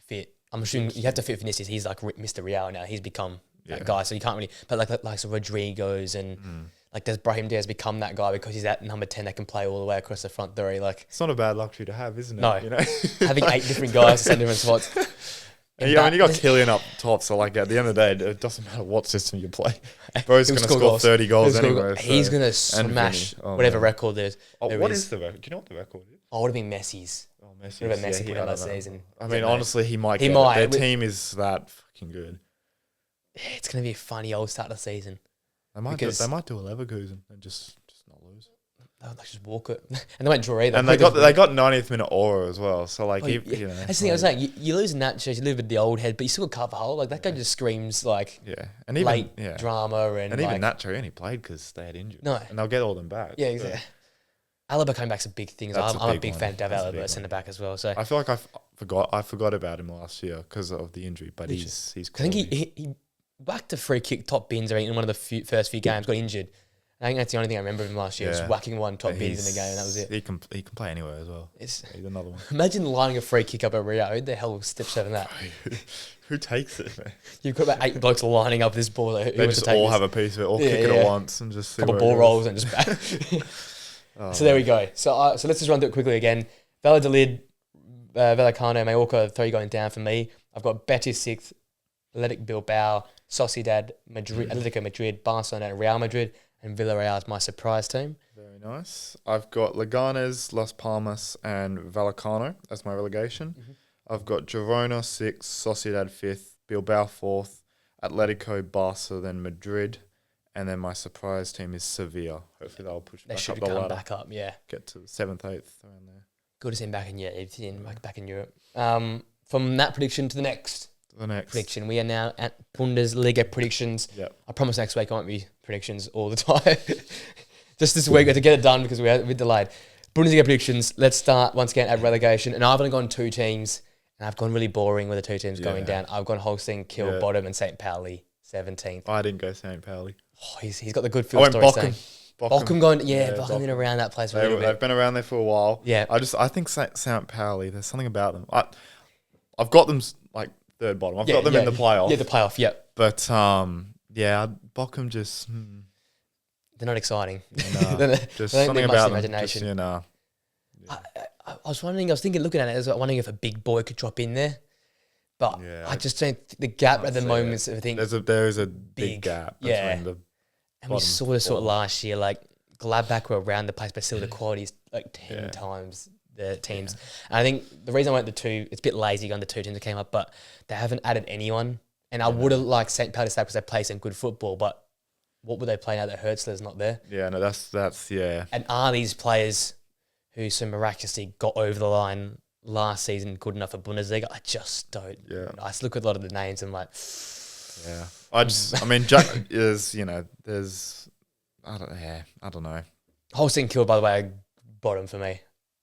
[SPEAKER 1] fit? I'm assuming you have to fit Vinicius. He's like Mr. Real now. He's become that guy, so you can't really. But like so Rodrigo's and. Like, does Brahim Diaz become that guy because he's that number 10 that can play all the way across the front three? Like,
[SPEAKER 2] it's not a bad luxury to have, isn't it?
[SPEAKER 1] No, having 8 different guys in different spots.
[SPEAKER 2] And you got Kylian up top, so like at the end of the day, it doesn't matter what system you play. Bro's going to score 30 goals anyway.
[SPEAKER 1] He's going to smash whatever record there's.
[SPEAKER 2] What is the record? Do you know what the record is?
[SPEAKER 1] Oh, it would have been Messi's.
[SPEAKER 2] Oh, Messi.
[SPEAKER 1] Would have been Messi put out that season.
[SPEAKER 2] I mean, honestly, he might. Their team is that fucking good.
[SPEAKER 1] It's going to be a funny old start of the season.
[SPEAKER 2] They might do a Leverkusen and just not lose.
[SPEAKER 1] They'll just walk it, and they won't draw either.
[SPEAKER 2] And they got 90th minute aura as well. So like,
[SPEAKER 1] that's the thing I was saying. You lose Nacho, you live with the old head, but you still got Carvajal. Like that guy just screams like
[SPEAKER 2] and even
[SPEAKER 1] late drama and
[SPEAKER 2] even Nacho only played because they had injuries.
[SPEAKER 1] No,
[SPEAKER 2] and they'll get all them back.
[SPEAKER 1] Yeah, exactly. Alaba coming back's a big thing. I'm a big fan of Alaba centre back as well. So
[SPEAKER 2] I feel like I forgot about him last year because of the injury, but he's.
[SPEAKER 1] I think he whacked a free kick top bins in one of the first few games, got injured. I think that's the only thing I remember of him last year, was whacking one top bids in the game, and that was it.
[SPEAKER 2] He can play anywhere as well. He's another one.
[SPEAKER 1] Imagine lining a free kick up at Rio. Who the hell steps over that?
[SPEAKER 2] Who takes it, man?
[SPEAKER 1] You've got about 8 blokes lining up this ball. Like,
[SPEAKER 2] they just all have a piece of it, or kick it at once, and just see
[SPEAKER 1] couple ball rolls and just back. So there we go. So let's just run through it quickly again. Valladolid, Vallecano, Mallorca, 3 going down for me. I've got Betis 6th, Athletic Bilbao, Sociedad, Madrid, Atletico Madrid, Barcelona, and Real Madrid, and Villarreal is my surprise team.
[SPEAKER 2] Very nice. I've got Leganes, Las Palmas, and Vallecano as my relegation. I've got Girona 6th, Sociedad 5th, Bilbao 4th, Atletico, Barca, then Madrid, and then my surprise team is Sevilla. Hopefully they'll push back up the ladder.
[SPEAKER 1] Back up, yeah.
[SPEAKER 2] Get to 7th, 8th, around there.
[SPEAKER 1] Good to see him back in back in Europe. From that prediction to the next prediction, we are now at Bundesliga predictions.
[SPEAKER 2] Yep.
[SPEAKER 1] I promise next week I won't be predictions all the time. Just this week, to get it done because we're delayed. Bundesliga predictions. Let's start once again at relegation. And I've only gone 2 teams, and I've gone really boring with the 2 teams going down. I've gone Holstein, Kiel, bottom, and St. Pauli, 17th.
[SPEAKER 2] I didn't go St. Pauli.
[SPEAKER 1] Oh, he's got the good field story. Bochum going, Bochum in around that place.
[SPEAKER 2] They've been around there for a while.
[SPEAKER 1] Yeah.
[SPEAKER 2] I think St. Pauli, there's something about them. I've got them like third bottom. I've got them in the playoff.
[SPEAKER 1] Yeah, the playoff, yeah.
[SPEAKER 2] But, Bochum just...
[SPEAKER 1] They're not exciting.
[SPEAKER 2] Nah, just something about them.
[SPEAKER 1] Imagination. I was thinking, looking at it, I was wondering if a big boy could drop in there. But I just don't think the gap at the moment, I think...
[SPEAKER 2] There is a big gap between the...
[SPEAKER 1] And we saw it last year, like Gladbach were around the place, but still the quality is like 10 times the teams. And I think the reason I went the 2, it's a bit lazy going the 2 teams that came up, but they haven't added anyone. And I would have liked St. Pauli to stay because they play some good football, but what would they play now that Hertzler's not there? Yeah, no, that's. And are these players who so miraculously got over the line last season good enough for Bundesliga? I just don't.
[SPEAKER 2] Yeah.
[SPEAKER 1] I just look at a lot of the names and I'm like...
[SPEAKER 2] Yeah, I mean, Jack is, there's, I don't know.
[SPEAKER 1] Holstein Kiel, by the way, bottom for me.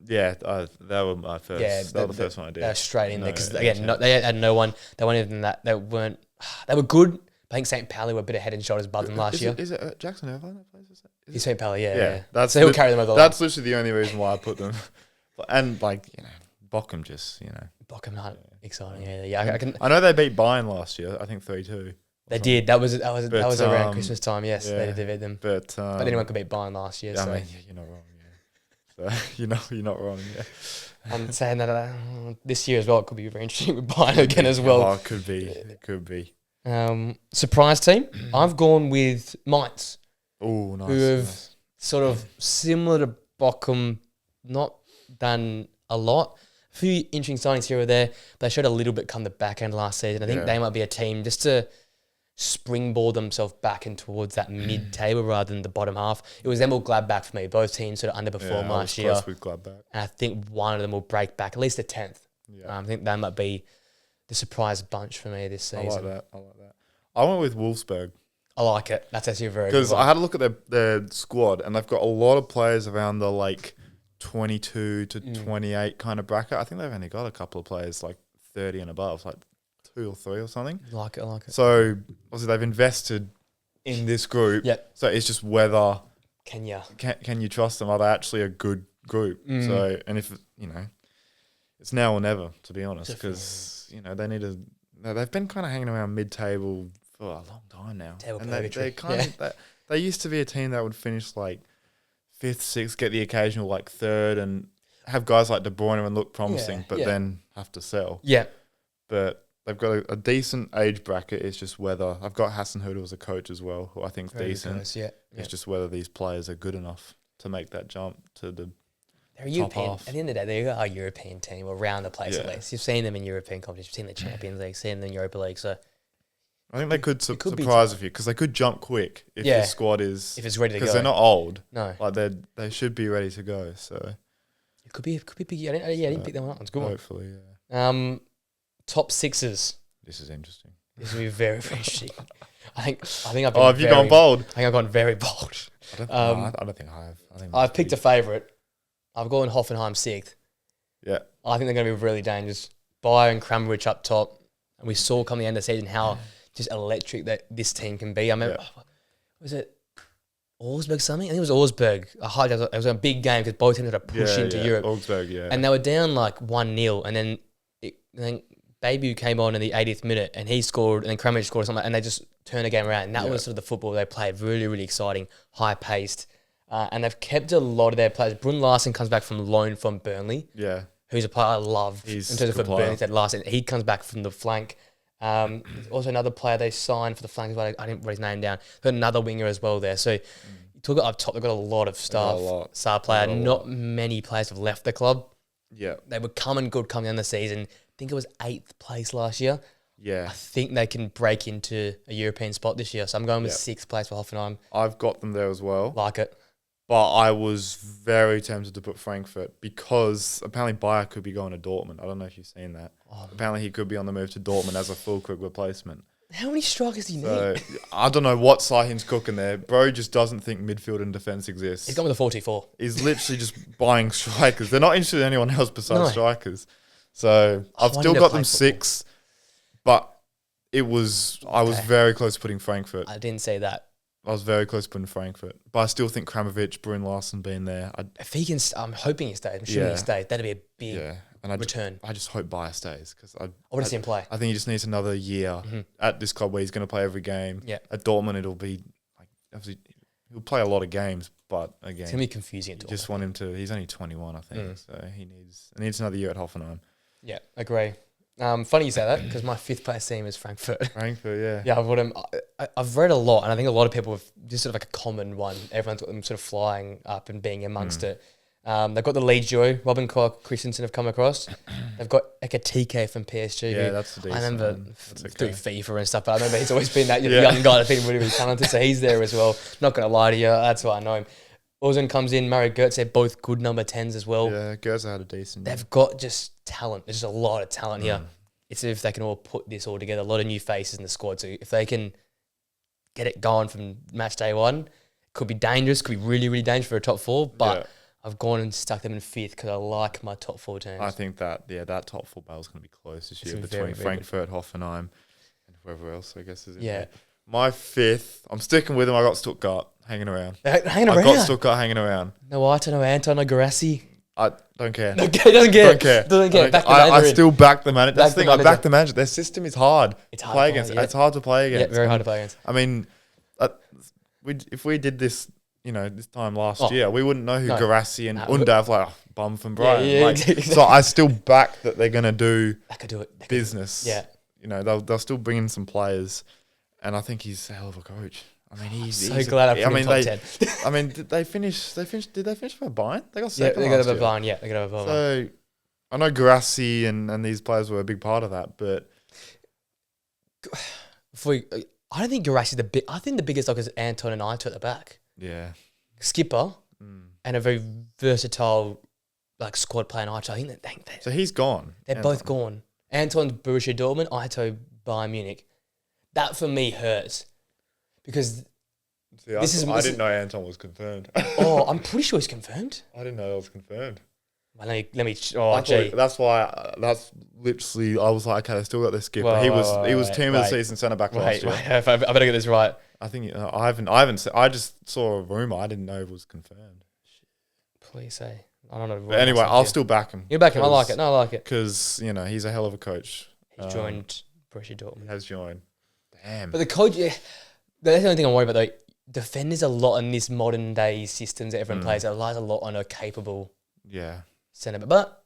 [SPEAKER 2] Yeah, they were my first. Yeah, they were the first one I did.
[SPEAKER 1] They're straight in there because again, they had no one. They weren't even that. They weren't. They were good. I think St. Pauli were a bit of head and shoulders above them last year.
[SPEAKER 2] Is it Jackson Irvine that plays?
[SPEAKER 1] Is St. Pauli, yeah.
[SPEAKER 2] So
[SPEAKER 1] he'll carry them over the line.
[SPEAKER 2] That's literally the only reason why I put them. And Bochum just,
[SPEAKER 1] Bochum not exciting. Yeah.
[SPEAKER 2] I know they beat Bayern last year. I think 3-2.
[SPEAKER 1] They did. That was around Christmas time. Yes, they did beat them.
[SPEAKER 2] But
[SPEAKER 1] anyone could beat Bayern last year.
[SPEAKER 2] I mean, you're not wrong. Yeah. So you're not wrong. Yeah.
[SPEAKER 1] I'm saying that this year as well, it could be very interesting with Bayern again as well.
[SPEAKER 2] Oh, it could be. It could be.
[SPEAKER 1] Surprise team. I've gone with Mainz.
[SPEAKER 2] Oh, nice.
[SPEAKER 1] Who have sort of similar to Bochum, not done a lot. A few interesting signings here or there. But they showed a little bit come the back end last season. I think they might be a team just to springboard themselves back in towards that mid-table rather than the bottom half. It was them or Gladbach for me. Both teams sort of underperformed last year.
[SPEAKER 2] Close with Gladbach.
[SPEAKER 1] And I think one of them will break back, at least a 10th. Yeah. I think that might be the surprise bunch for me this season.
[SPEAKER 2] I like that. I went with Wolfsburg.
[SPEAKER 1] I like it. That's actually very good.
[SPEAKER 2] Because I had a look at their squad, and they've got a lot of players around the 22 to 28 kind of bracket. I think they've only got a couple of players 30 and above, 2 or 3 or something.
[SPEAKER 1] I like it.
[SPEAKER 2] So obviously they've invested in this group.
[SPEAKER 1] Yep.
[SPEAKER 2] So it's just whether
[SPEAKER 1] can
[SPEAKER 2] you trust them? Are they actually a good group? So and if it's now or never, to be honest, because they need to. They've been kind of hanging around mid-table for a long time now, they used to be a team that would finish 5th, 6th, get the occasional third, and have guys like De Bruyne and look promising, but then have to sell.
[SPEAKER 1] Yeah,
[SPEAKER 2] but they've got a decent age bracket. It's just whether I've got Hasenhüttl as a coach as well, who I think is decent.
[SPEAKER 1] Nice,
[SPEAKER 2] It's just whether these players are good enough to make that jump to the.
[SPEAKER 1] They're European. At the end of the day, they are a European team around the place at least. You've seen them in European competitions. You've seen the Champions League, seen them in Europa League. So
[SPEAKER 2] I think they could surprise a few because they could jump quick if the squad is
[SPEAKER 1] if it's ready to go.
[SPEAKER 2] Because they're not old.
[SPEAKER 1] No,
[SPEAKER 2] they should be ready to go. So
[SPEAKER 1] it could be big. I didn't pick them up. It's good.
[SPEAKER 2] Hopefully, yeah.
[SPEAKER 1] Top sixes.
[SPEAKER 2] This is interesting.
[SPEAKER 1] This will be very, very interesting. I think I've been.
[SPEAKER 2] Have you gone bold?
[SPEAKER 1] I think I've gone very bold.
[SPEAKER 2] I don't think I have.
[SPEAKER 1] I've picked a favourite. I've gone Hoffenheim 6th.
[SPEAKER 2] Yeah. I
[SPEAKER 1] think they're going to be really dangerous. Bayern, Kramaric up top. And we saw come the end of the season how just electric that this team can be. I mean, was it Augsburg something? I think it was Augsburg. It was a big game because both teams had to push into Europe.
[SPEAKER 2] Augsburg, yeah.
[SPEAKER 1] And they were down like 1-0, and then Babu came on in the 80th minute, and he scored, and then Kramaric scored or something, and they just turned the game around. And that was sort of the football they played, really, really exciting, high-paced. And they've kept a lot of their players. Brun Larsen comes back from loan from Burnley.
[SPEAKER 2] Yeah.
[SPEAKER 1] Who's a player I love in terms of for Burnley. That last, he comes back from the flank. Also another player they signed for the flank as well. I didn't write his name down. But another winger as well there. So you talk up top, they've got a lot of star player. Not many players have left the club.
[SPEAKER 2] Yeah.
[SPEAKER 1] They were coming good coming in the season. I think it was 8th place last year.
[SPEAKER 2] Yeah.
[SPEAKER 1] I think they can break into a European spot this year. So I'm going with 6th place for Hoffenheim.
[SPEAKER 2] I've got them there as well.
[SPEAKER 1] Like it.
[SPEAKER 2] But I was very tempted to put Frankfurt because apparently Bayer could be going to Dortmund. I don't know if you've seen that. Apparently he could be on the move to Dortmund as a Füllkrug replacement.
[SPEAKER 1] How many strikers do you need?
[SPEAKER 2] I don't know what Sahin's cooking there. Bro just doesn't think midfield and defence exists.
[SPEAKER 1] He's gone with a 4-2-4.
[SPEAKER 2] He's literally just buying strikers. They're not interested in anyone else besides strikers. So I've still got them 6, but I was very close to putting Frankfurt.
[SPEAKER 1] I didn't say that.
[SPEAKER 2] I was very close to putting Frankfurt. But I still think Kramaric, Brun Larsen being there.
[SPEAKER 1] If he can, I'm hoping he stays. I'm sure he stays. That'd be a big return.
[SPEAKER 2] I just hope Bayer stays because I
[SPEAKER 1] want to see him play.
[SPEAKER 2] I think he just needs another year at this club where he's going to play every game.
[SPEAKER 1] Yeah.
[SPEAKER 2] At Dortmund, it'll be like obviously he'll play a lot of games, but again,
[SPEAKER 1] it's gonna be confusing.
[SPEAKER 2] You just want him to. He's only 21, I think, so he needs another year at Hoffenheim.
[SPEAKER 1] Yeah, agree. Funny you say that because my 5th place team is Frankfurt.
[SPEAKER 2] Frankfurt, yeah.
[SPEAKER 1] Yeah, I've got them. I've read a lot, and I think a lot of people have just sort of like a common one. Everyone's got them sort of flying up and being amongst it. They've got the lead duo, Robin Koch, Christensen have come across. They've got Ekatike from PSG.
[SPEAKER 2] Yeah, that's the decent.
[SPEAKER 1] I remember through FIFA and stuff, but I remember he's always been that young guy that's been really, really talented. So he's there as well. Not going to lie to you, that's why I know him. Ozan comes in, Murray Gertz, they're both good number 10s as well.
[SPEAKER 2] Yeah, Gertz had a decent.
[SPEAKER 1] They've got just talent. There's just a lot of talent here. It's if they can all put this all together. A lot of new faces in the squad. So if they can get it going from match day 1, it could be dangerous. Could be really, really dangerous for a top 4. But I've gone and stuck them in 5th because I like my top 4 teams.
[SPEAKER 2] I think that top 4 battle is going to be close this year between Frankfurt, Hoffenheim, and whoever else I guess is in there. My 5th, I'm sticking with him. I got Stuttgart hanging around.
[SPEAKER 1] I got
[SPEAKER 2] Stuttgart hanging around.
[SPEAKER 1] No Aito, no Anton, no Garassi.
[SPEAKER 2] I don't care.
[SPEAKER 1] Doesn't care.
[SPEAKER 2] I still back the manager. That's the thing. I back the manager. Their system is hard.
[SPEAKER 1] It's hard
[SPEAKER 2] to play against. It's hard to play against.
[SPEAKER 1] Yeah, very hard to play against.
[SPEAKER 2] I mean, if we did this, this time last year, we wouldn't know who Garassi and Undav bum from Brighton. So I still back that they're gonna do.
[SPEAKER 1] They could do it.
[SPEAKER 2] Business.
[SPEAKER 1] Yeah.
[SPEAKER 2] They'll still bring in some players, and I think he's a hell of a coach. I mean, he's
[SPEAKER 1] glad I put him top 10.
[SPEAKER 2] I mean, did they finish? Did they finish by Bayern? They got
[SPEAKER 1] second.
[SPEAKER 2] They
[SPEAKER 1] got over Bayern. Yeah, they got over Bayern.
[SPEAKER 2] So I know Garassi and these players were a big part of that, but
[SPEAKER 1] I don't think Garassi's the big. I think the biggest is Anton and Aito at the back.
[SPEAKER 2] Yeah,
[SPEAKER 1] skipper and a very versatile squad player. Aito. I think
[SPEAKER 2] so. He's gone.
[SPEAKER 1] They're both gone. Anton's Borussia Dortmund. Aito Bayern Munich. That for me hurts. Because
[SPEAKER 2] I didn't know Anton was confirmed.
[SPEAKER 1] I'm pretty sure he's confirmed.
[SPEAKER 2] I didn't know that was confirmed.
[SPEAKER 1] Well, let me.
[SPEAKER 2] That's why. That's literally. I was like, okay, they still got their skipper. He was team of the season centre back last year.
[SPEAKER 1] I better get this right.
[SPEAKER 2] I think I haven't. I just saw a rumor. I didn't know it was confirmed.
[SPEAKER 1] Please say. I don't know.
[SPEAKER 2] But anyway, I'll still back him.
[SPEAKER 1] You back him. I like it. No, I like it
[SPEAKER 2] because he's a hell of a coach.
[SPEAKER 1] He joined Borussia Dortmund.
[SPEAKER 2] He has joined. Damn.
[SPEAKER 1] But the coach. Yeah, that's the only thing I'm worried about though. Defenders a lot in this modern day systems that everyone plays. It relies a lot on a capable centre, but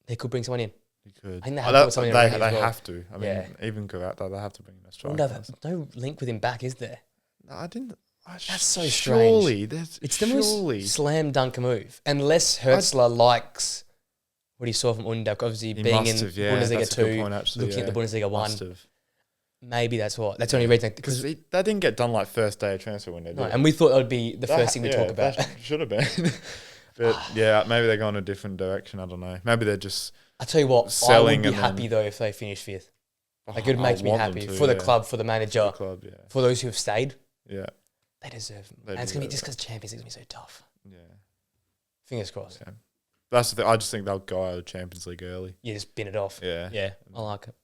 [SPEAKER 1] they could bring someone in.
[SPEAKER 2] You could.
[SPEAKER 1] I think they have to put someone in.
[SPEAKER 2] They have to. I mean, even Garata, they have to bring in a striker.
[SPEAKER 1] No link with him back, is there?
[SPEAKER 2] No, I didn't.
[SPEAKER 1] That's so strange. It's the most slam dunk move, unless Hertzler likes what he saw from Undav. Obviously, being in Bundesliga 2, looking at the Bundesliga 1. Maybe that's what. That's the only reason.
[SPEAKER 2] Because that didn't get done first day of transfer window.
[SPEAKER 1] No, and we thought that would be the first thing we talk about.
[SPEAKER 2] Should have been. But maybe they're going a different direction. I don't know. Maybe they're just.
[SPEAKER 1] I tell you what, I would be happy though if they finish 5th. It would make me happy for the club, for the manager, for those who have stayed.
[SPEAKER 2] Yeah,
[SPEAKER 1] they deserve them. And it's gonna be just because Champions League is gonna be so tough.
[SPEAKER 2] Yeah,
[SPEAKER 1] fingers crossed.
[SPEAKER 2] Yeah. That's the thing. I just think they'll go out of the Champions League early.
[SPEAKER 1] You just bin it off.
[SPEAKER 2] Yeah,
[SPEAKER 1] I like it.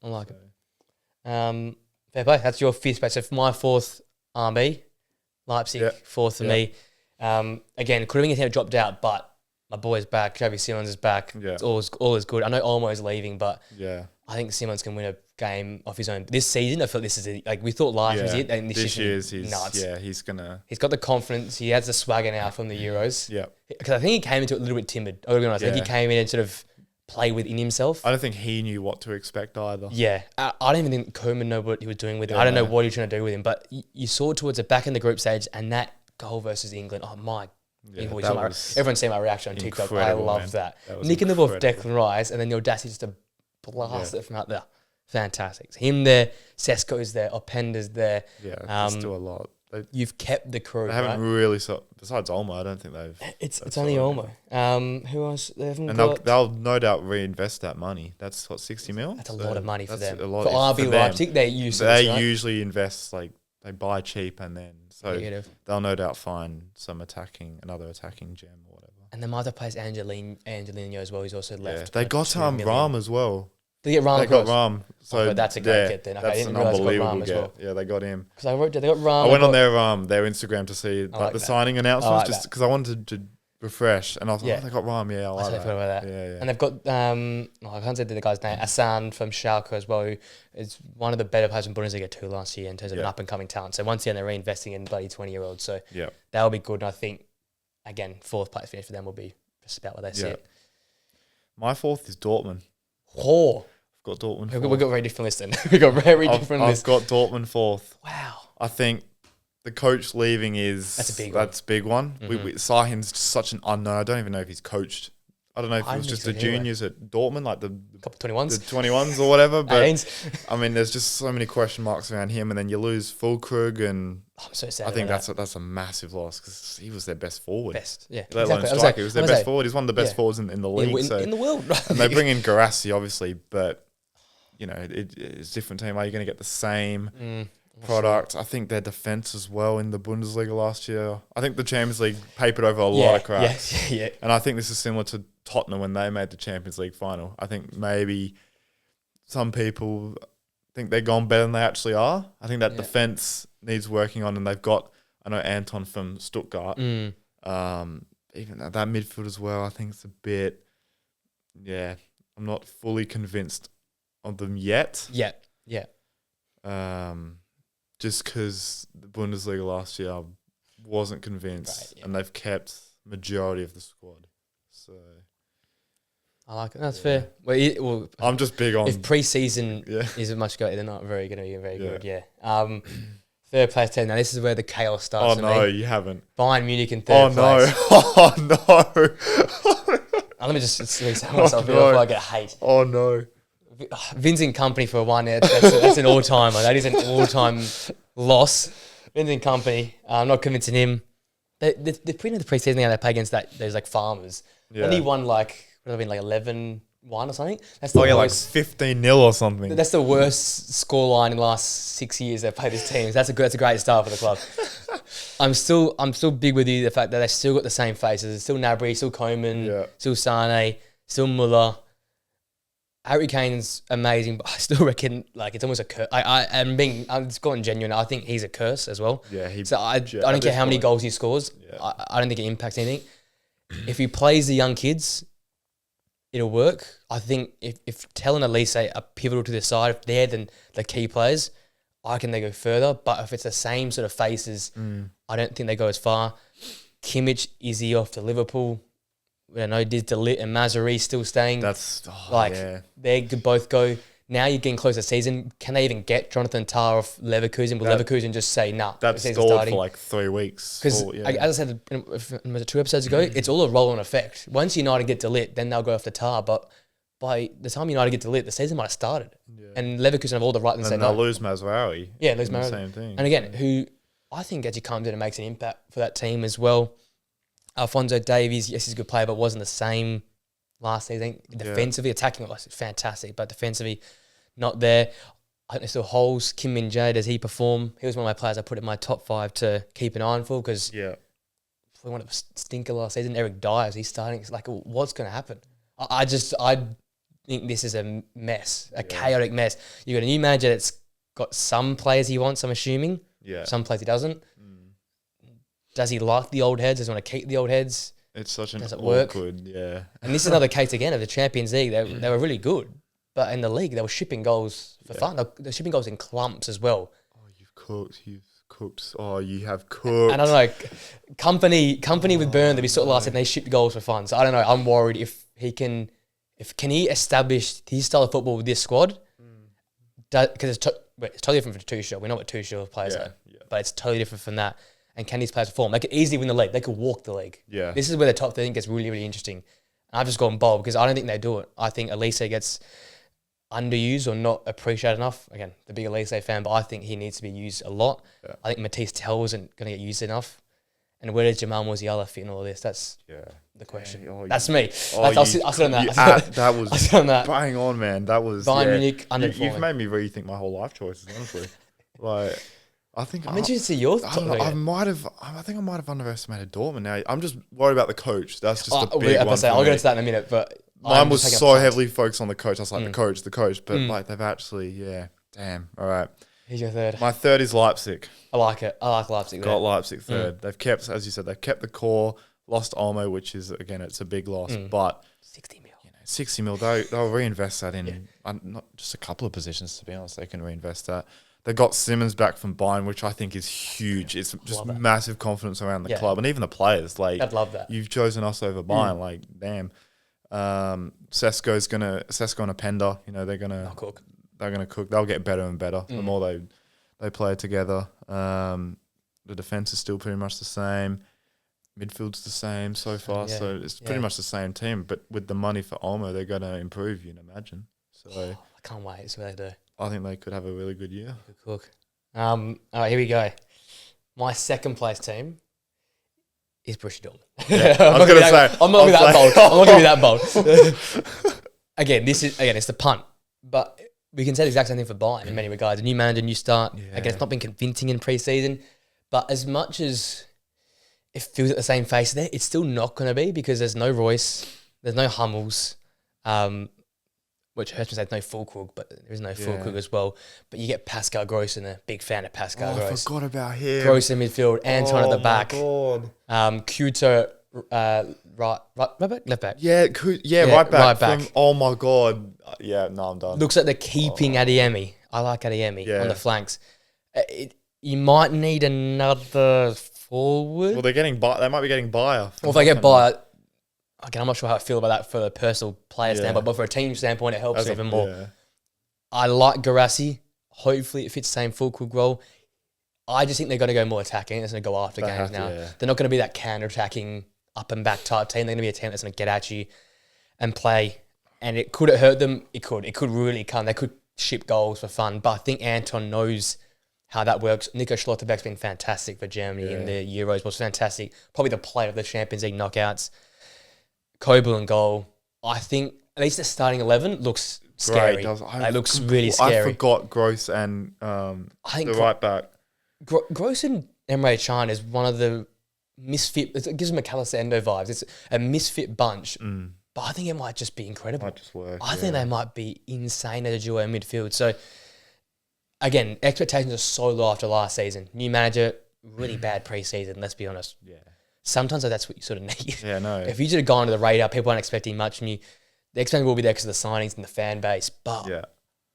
[SPEAKER 1] Fair play. That's your 5th place. So for my 4th, RB, Leipzig, 4th for me. Again, could have been dropped out, but my boy's back. Travis Simmons is back.
[SPEAKER 2] Yeah.
[SPEAKER 1] It's all is good. I know Olmo's leaving, but
[SPEAKER 2] Yeah.
[SPEAKER 1] I think Simmons can win a game off his own. This season, I feel like this is like we thought last year was it, and this year's nuts.
[SPEAKER 2] Yeah, he's gonna.
[SPEAKER 1] He's got the confidence. He has the swagger now from the Euros.
[SPEAKER 2] Yeah.
[SPEAKER 1] Because I think he came into it a little bit timid. I think he came in and sort of play within himself.
[SPEAKER 2] I don't think he knew what to expect either.
[SPEAKER 1] Yeah. I don't even think Koeman knew what he was doing with him. I don't know what he was trying to do with him, but you saw towards the back in the group stage and that goal versus England. Oh my. Yeah, everyone's seen my reaction on TikTok. I love that. Nicking the ball off Declan Rice and then the audacity just to blast it from out there. Fantastic. Him there, Sesko's there, Openda's there.
[SPEAKER 2] Yeah, there's still a lot.
[SPEAKER 1] You've kept the crew.
[SPEAKER 2] They haven't really, besides Olmo, I don't think they've.
[SPEAKER 1] It's only Olmo. Who else? They haven't
[SPEAKER 2] got. They'll no doubt reinvest that money. That's what, 60 mil?
[SPEAKER 1] That's a lot of money for them.
[SPEAKER 2] A lot
[SPEAKER 1] for RB Leipzig, they
[SPEAKER 2] usually invest, like, they buy cheap and then. So they'll no doubt find another attacking gem or whatever.
[SPEAKER 1] And they might have placed Angelino as well. He's also left.
[SPEAKER 2] Yeah. They got Ram as well.
[SPEAKER 1] They get Ram.
[SPEAKER 2] They got Ram. So
[SPEAKER 1] that's a great get then. Okay,
[SPEAKER 2] that's an unbelievable get. Well. Yeah, they got him.
[SPEAKER 1] Because I wrote they got Ram.
[SPEAKER 2] I went on their Instagram to see the signing announcements just because I wanted to refresh, and I was like, they got Ram. Yeah, I like that. Yeah.
[SPEAKER 1] And they've got I can't say the guy's name, Asan from Schalke as well, who is one of the better players in Bundesliga 2 last year in terms of an up and coming talent. So once again, they're reinvesting in bloody 20-year-olds. So that'll be good. And I think again, 4th place finish for them will be just about where they sit.
[SPEAKER 2] My 4th is Dortmund. Got Dortmund.
[SPEAKER 1] We've got very different lists then. We've got very different lists.
[SPEAKER 2] I've got Dortmund 4th.
[SPEAKER 1] Wow.
[SPEAKER 2] I think the coach leaving that's a big one. Mm-hmm. Sahin's just such an unknown. I don't even know if he's coached. I don't know if it was just the juniors at Dortmund, like the
[SPEAKER 1] couple 21s.
[SPEAKER 2] The 21s or whatever. But I mean, there's just so many question marks around him, and then you lose Füllkrug, and
[SPEAKER 1] I'm so sad.
[SPEAKER 2] I think that's a massive loss because he was their best forward.
[SPEAKER 1] Yeah.
[SPEAKER 2] Let alone striker. He was their best forward. He's one of the best forwards in the league.
[SPEAKER 1] In the world.
[SPEAKER 2] And they bring in Garassi, obviously, but you know, it's a different team. Are you going to get the same product? I think their defence as well in the Bundesliga last year. I think the Champions League papered over a lot of cracks.
[SPEAKER 1] Yeah.
[SPEAKER 2] And I think this is similar to Tottenham when they made the Champions League final. I think maybe some people think they're gone better than they actually are. I think that defence needs working on, and they've got, I know Anton from Stuttgart. Even that midfield as well, I think it's a bit, I'm not fully convinced of them yet.
[SPEAKER 1] Yeah.
[SPEAKER 2] Just because the Bundesliga last year I wasn't convinced, and they've kept majority of the squad. So
[SPEAKER 1] I like it. That's fair. Well,
[SPEAKER 2] I'm just big on
[SPEAKER 1] if pre-season isn't much good, they're not going to be very good. Yeah. 3rd place team. Now this is where the chaos starts.
[SPEAKER 2] Oh no, you haven't.
[SPEAKER 1] Bayern Munich in 3rd place.
[SPEAKER 2] Oh no.
[SPEAKER 1] Let me just reset myself before I get hate.
[SPEAKER 2] Oh no.
[SPEAKER 1] Vincent Company for one. That's an all-timer. That is an all-time loss. Vincent Company. I'm not convincing him. They're pretty in the preseason now. They play against those like farmers. And he won like 11-1 or something. That's the worst.
[SPEAKER 2] Like 15-0 or something.
[SPEAKER 1] That's the worst scoreline in the last 6 years they've played this team. That's a great start for the club. I'm still big with you. The fact that they still got the same faces. It's still Gnabry, still Koeman, still Sane, still Muller. Harry Kane's amazing, but I still reckon like it's almost a curse. I'm just going genuine. I think he's a curse as well.
[SPEAKER 2] Yeah,
[SPEAKER 1] I don't care how many goals he scores. Yeah. I don't think it impacts anything. If he plays the young kids, it'll work. I think if Tell and Elise are pivotal to the side, if they're the key players, I reckon they go further. But if it's the same sort of faces, I don't think they go as far. Kimmich, Izzy off to Liverpool. I know Diz De Ligt and Mazraoui still staying. They could both go. Now you're getting close to season. Can they even get Jonathan Tah off Leverkusen? Will Leverkusen just say, nah,
[SPEAKER 2] that's stalled for like 3 weeks?
[SPEAKER 1] Because, as I said, was it 2 episodes ago? It's all a roll-on effect. Once United get De Ligt, then they'll go after Tah. But by the time United get De Ligt, the season might have started. Yeah. And Leverkusen have all the right to say no.
[SPEAKER 2] And they'll lose Mazraoui.
[SPEAKER 1] Yeah, lose Mazraoui.
[SPEAKER 2] Same thing.
[SPEAKER 1] And again, who I think actually comes in and makes an impact for that team as well. Alphonso Davies, yes, he's a good player, but wasn't the same last season. Defensively, attacking was fantastic, but defensively, not there. I think there's still holes. Kim Min-jae, does he perform? He was one of my players I put in my top 5 to keep an eye on for because we wanted a stinker last season. Eric Dyers, he's starting. It's like, what's going to happen? I think this is a mess, a chaotic mess. You've got a new manager that's got some players he wants, I'm assuming.
[SPEAKER 2] Yeah.
[SPEAKER 1] Some players he doesn't. Does he like the old heads? Does he want to keep the old heads?
[SPEAKER 2] It's such an
[SPEAKER 1] awkward,
[SPEAKER 2] yeah.
[SPEAKER 1] And this is another case again of the Champions League. They were really good, but in the league they were shipping goals for fun. They're shipping goals in clumps as well.
[SPEAKER 2] Oh, you've cooked. Oh, you have cooked.
[SPEAKER 1] And I don't know, company with Burnley, we saw last season, they shipped goals for fun. So I don't know. I'm worried if can he establish his style of football with this squad? Because it's totally different from Tuchel. We know what Tuchel players are, but it's totally different from that. And can these players perform? They could easily win the league. They could walk the league.
[SPEAKER 2] Yeah.
[SPEAKER 1] This is where the top 13 gets really, really interesting. And I've just gone bold because I don't think they do it. I think Elise gets underused or not appreciated enough. Again, the big Elise fan, but I think he needs to be used a lot. Yeah. I think Matisse Tell isn't going to get used enough. And where does Jamal Musiala fit in all of this? That's the question. Yeah. That's me. I'll sit on that.
[SPEAKER 2] That was bang on, man. That was
[SPEAKER 1] Bayern Munich underperforming.
[SPEAKER 2] You've made me rethink my whole life choices, honestly. Like, I think
[SPEAKER 1] I'm interested to see your thoughts.
[SPEAKER 2] I think I might have underestimated Dortmund. Now I'm just worried about the coach. That's just a big one.
[SPEAKER 1] I'll get into that in a minute. But
[SPEAKER 2] mine was so heavily focused on the coach. I was like, the coach. But like they've actually, damn. All right.
[SPEAKER 1] Who's your third?
[SPEAKER 2] My third is Leipzig.
[SPEAKER 1] I like it. I like Leipzig.
[SPEAKER 2] Got Leipzig third. They've kept, as you said, they've kept the core. Lost Olmo, which is again, it's a big loss. But
[SPEAKER 1] 60 mil.
[SPEAKER 2] 60 mil. They'll reinvest that in not just a couple of positions. To be honest, they can reinvest that. They got Simmons back from Bayern, which I think is huge. It's just massive confidence around the club and even the players. Like,
[SPEAKER 1] I'd love that.
[SPEAKER 2] You've chosen us over Bayern. Like, damn. Sesko and Openda. They're gonna
[SPEAKER 1] cook.
[SPEAKER 2] They're gonna cook. They'll get better and better the more they play together. The defense is still pretty much the same. Midfield's the same so far, so it's pretty much the same team. But with the money for Olmo, they're going to improve, you'd imagine. So
[SPEAKER 1] I can't wait. See what they do.
[SPEAKER 2] I think they could have a really good year.
[SPEAKER 1] Good cook. All right, here we go. My second place team is Borussia Dortmund.
[SPEAKER 2] Yeah, I'm not going to say.
[SPEAKER 1] I'm not going to be that bold. Again, it's the punt. But we can say the exact same thing for Bayern in many regards. A new manager, new start. Yeah. Again, it's not been convincing in pre-season. But as much as it feels at the same face there, it's still not going to be because there's no Royce, there's no Hummels, which hurts me to say no Füllkrug, but there is no Füllkrug as well. But you get Pascal Gross in there, big fan of Pascal Gross.
[SPEAKER 2] I forgot about him.
[SPEAKER 1] Gross in midfield, Anton at the back. Kuto, left back.
[SPEAKER 2] Right back. Oh my God. I'm done.
[SPEAKER 1] Looks like they're keeping Adeyemi. I like Adeyemi on the flanks. You might need another forward.
[SPEAKER 2] Well, they might be getting Bayer.
[SPEAKER 1] Well, if they get Bayer, again, I'm not sure how I feel about that for a personal player standpoint, but for a team standpoint, it helps even more. Yeah. I like Guirassy. Hopefully, it fits the same Füllkrug role. I just think they're going to go more attacking. It's going to go after games now. Yeah. They're not going to be that counter-attacking, up and back type team. They're going to be a team that's going to get at you and play. And could it hurt them? It could. It could really come. They could ship goals for fun. But I think Anton knows how that works. Nico Schlotterbeck's been fantastic for Germany in the Euros. Was fantastic. Probably the player of the Champions League knockouts. Kobel and goal. I think at least the starting 11 looks scary. It looks really scary.
[SPEAKER 2] I forgot Gross and I think the right back.
[SPEAKER 1] Gross and Emre Can is one of the misfit. It gives them a McAllister Endo vibes. It's a misfit bunch. But I think it might just be incredible.
[SPEAKER 2] Might just work.
[SPEAKER 1] I think they might be insane as a duo in midfield. So, again, expectations are so low after last season. New manager, really bad pre-season, let's be honest.
[SPEAKER 2] Yeah.
[SPEAKER 1] Sometimes that's what you sort of need.
[SPEAKER 2] Yeah, no.
[SPEAKER 1] If you just go under the radar, people aren't expecting much from you. The expectation will be there because of the signings and the fan base. But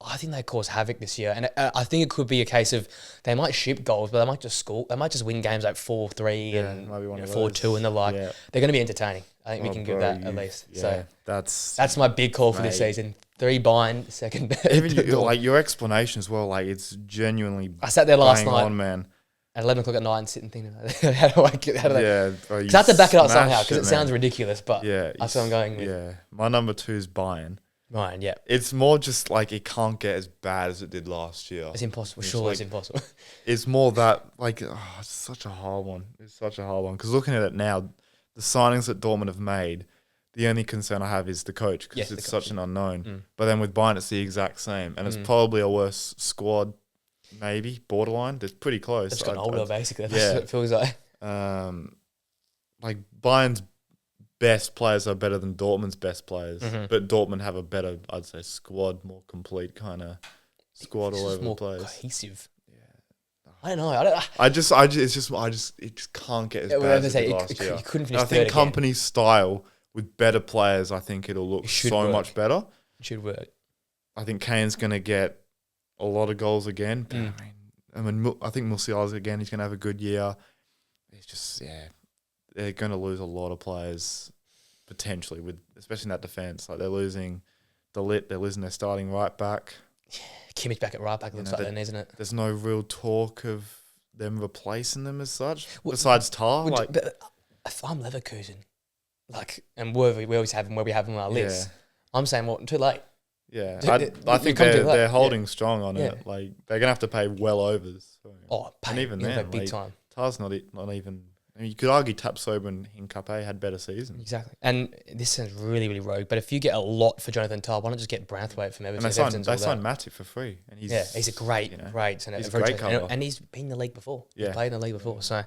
[SPEAKER 1] I think they cause havoc this year. And I think it could be a case of they might ship goals, but they might just score. They might just win games like 4-3 and 4-2 and the like. Yeah. They're going to be entertaining. I think we can give that at least.
[SPEAKER 2] Yeah,
[SPEAKER 1] so that's my big call for this season. 3 Bayern, second.
[SPEAKER 2] Even your explanation as well, like it's genuinely.
[SPEAKER 1] I sat there last night,
[SPEAKER 2] man.
[SPEAKER 1] At 11 o'clock at night, and sitting thinking, how do they? Because I have to back it up somehow because it sounds ridiculous, but that's what I'm going with.
[SPEAKER 2] Yeah, my number 2 is Bayern.
[SPEAKER 1] Bayern, yeah.
[SPEAKER 2] It's more just like it can't get as bad as it did last year.
[SPEAKER 1] It's impossible. Surely it's impossible.
[SPEAKER 2] It's more that it's such a hard one. It's such a hard one because looking at it now, the signings that Dortmund have made, the only concern I have is the coach because it's such an unknown. But then with Bayern, it's the exact same, and it's probably a worse squad. Maybe borderline. It's pretty close.
[SPEAKER 1] It's gotten older, basically. That's what it feels like.
[SPEAKER 2] Like Bayern's best players are better than Dortmund's best players, but Dortmund have a better, I'd say, squad, more complete kind of squad all over the place.
[SPEAKER 1] Cohesive.
[SPEAKER 2] Yeah,
[SPEAKER 1] I don't know. I don't.
[SPEAKER 2] It just can't get as
[SPEAKER 1] Yeah,
[SPEAKER 2] bad as
[SPEAKER 1] say,
[SPEAKER 2] it did last year.
[SPEAKER 1] You couldn't
[SPEAKER 2] And
[SPEAKER 1] finish
[SPEAKER 2] I think
[SPEAKER 1] third
[SPEAKER 2] company's style with better players, I think it'll look so much better.
[SPEAKER 1] It should work.
[SPEAKER 2] I think Kane's going to get a lot of goals again. But I think Musiala's again, he's going to have a good year. It's just, they're going to lose a lot of players potentially, especially in that defence. Like they're losing De Ligt, they're losing their starting right back.
[SPEAKER 1] Kimmich back at right back looks like then, isn't it? There's
[SPEAKER 2] no real talk of them replacing them as such, besides Tar.
[SPEAKER 1] If I'm Leverkusen, and we always have them where we have them on our list, I'm saying, too late.
[SPEAKER 2] Yeah, I think they're holding strong on it. Like they're gonna have to pay well overs.
[SPEAKER 1] And even then, big time.
[SPEAKER 2] Tar's not even. I mean, you could argue Tapsoba and Hincapié had better seasons.
[SPEAKER 1] Exactly, and this sounds really, really rogue. But if you get a lot for Jonathan Tar, why not just get Branthwaite from Everton?
[SPEAKER 2] And they signed Matip for free, and he's
[SPEAKER 1] a great cover. And he's been in the league before. He's played in the league before, so.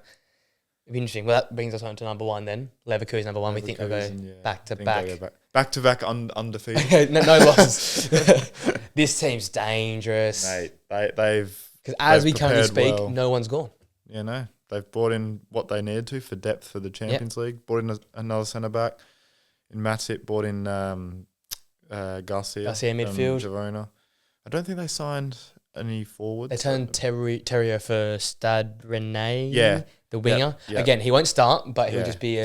[SPEAKER 1] It'd be interesting. Well, that brings us on to number one then. Leverkusen number one. We think they'll go back to back.
[SPEAKER 2] Back to back undefeated.
[SPEAKER 1] no losses. This team's dangerous.
[SPEAKER 2] Mate, they've...
[SPEAKER 1] Because as we currently speak, no one's gone.
[SPEAKER 2] Yeah, no. They've brought in what they needed to for depth for the Champions League. Brought in another centre-back. In Matip, brought in Garcia
[SPEAKER 1] midfield.
[SPEAKER 2] Girona. I don't think they signed any forwards.
[SPEAKER 1] They turned Terrier for Stade Rennais.
[SPEAKER 2] Yeah.
[SPEAKER 1] The winger.
[SPEAKER 2] Yep.
[SPEAKER 1] Again, he won't start, but he'll just be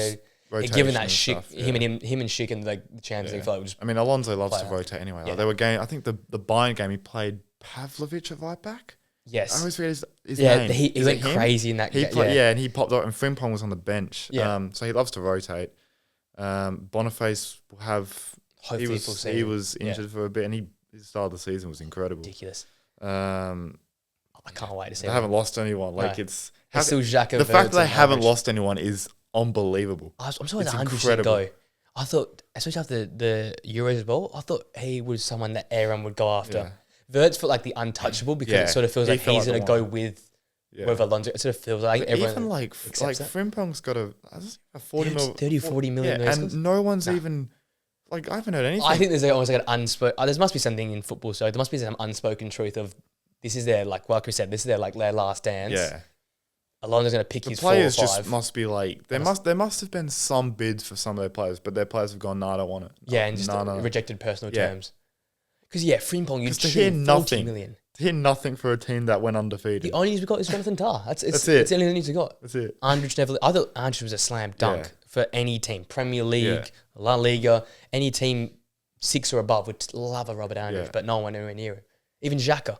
[SPEAKER 1] given that
[SPEAKER 2] stuff,
[SPEAKER 1] him and Schick in the Champions League flow.
[SPEAKER 2] I mean, Alonso loves to rotate anyway. Like I think the Bayern game he played Pavlovic at right back.
[SPEAKER 1] Yes.
[SPEAKER 2] I always forget his name.
[SPEAKER 1] He went crazy in that game.
[SPEAKER 2] And he popped up, and Frimpong was on the bench. Yeah. So he loves to rotate. Boniface will have. Hopefully he was injured for a bit, and his start of the season was incredible.
[SPEAKER 1] Ridiculous.
[SPEAKER 2] I
[SPEAKER 1] can't wait to see.
[SPEAKER 2] They haven't lost anyone.
[SPEAKER 1] It's still Xhaka.
[SPEAKER 2] The fact that they haven't lost anyone is unbelievable.
[SPEAKER 1] I'm sorry the 100 should go. I thought, especially after the Euros as well, I thought he was someone that everyone would go after. Yeah. Verts felt like the untouchable because it sort of feels like he's going to go with Alonso. It sort of feels like everyone.
[SPEAKER 2] Even like Frimpong's got a
[SPEAKER 1] 40 million.
[SPEAKER 2] And no one's even. I haven't heard anything.
[SPEAKER 1] I think there's almost like an unspoken. There must be something in football. So there must be some unspoken truth of this is their like we said, this is their their last dance.
[SPEAKER 2] Yeah.
[SPEAKER 1] Alonso's going to pick his 4 or 5.
[SPEAKER 2] Players just must be there must have been some bids for some of their players, but their players have gone, no, I don't want it.
[SPEAKER 1] And just rejected personal terms. Because Frimpong, you
[SPEAKER 2] hear nothing. To hear nothing for a team that went undefeated.
[SPEAKER 1] The only news we got is Jonathan Tah. That's it. It's the only news we got.
[SPEAKER 2] That's it.
[SPEAKER 1] I thought Andrich was a slam dunk for any team. Premier League, La Liga, any team 6 or above would love a Robert Andrich, but no one anywhere near him. Even Xhaka.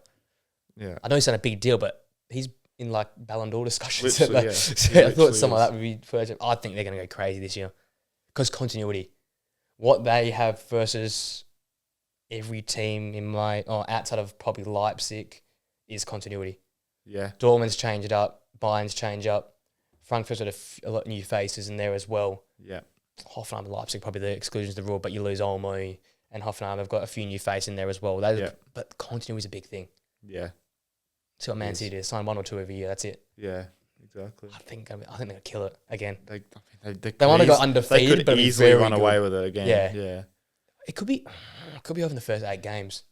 [SPEAKER 2] Yeah.
[SPEAKER 1] I know he's not a big deal, but he's in Ballon d'Or discussions. So I thought some of that would be first. I think they're going to go crazy this year because continuity. What they have versus every team outside of probably Leipzig is continuity.
[SPEAKER 2] Yeah.
[SPEAKER 1] Dortmund's change it up. Bayern's change up. Frankfurt's got a lot of new faces in there as well.
[SPEAKER 2] Yeah.
[SPEAKER 1] Hoffenheim and Leipzig probably the exclusions of the rule, but you lose Olmo and Hoffenheim have got a few new faces in there as well. But continuity is a big thing.
[SPEAKER 2] Yeah.
[SPEAKER 1] See what Man City did. Sign 1 or 2 every year. That's it.
[SPEAKER 2] Yeah, exactly.
[SPEAKER 1] I think they're going to kill it again.
[SPEAKER 2] They
[SPEAKER 1] want to go undefeated,
[SPEAKER 2] they could
[SPEAKER 1] but
[SPEAKER 2] easily run away with it again.
[SPEAKER 1] Yeah. It could be over in the first 8 games.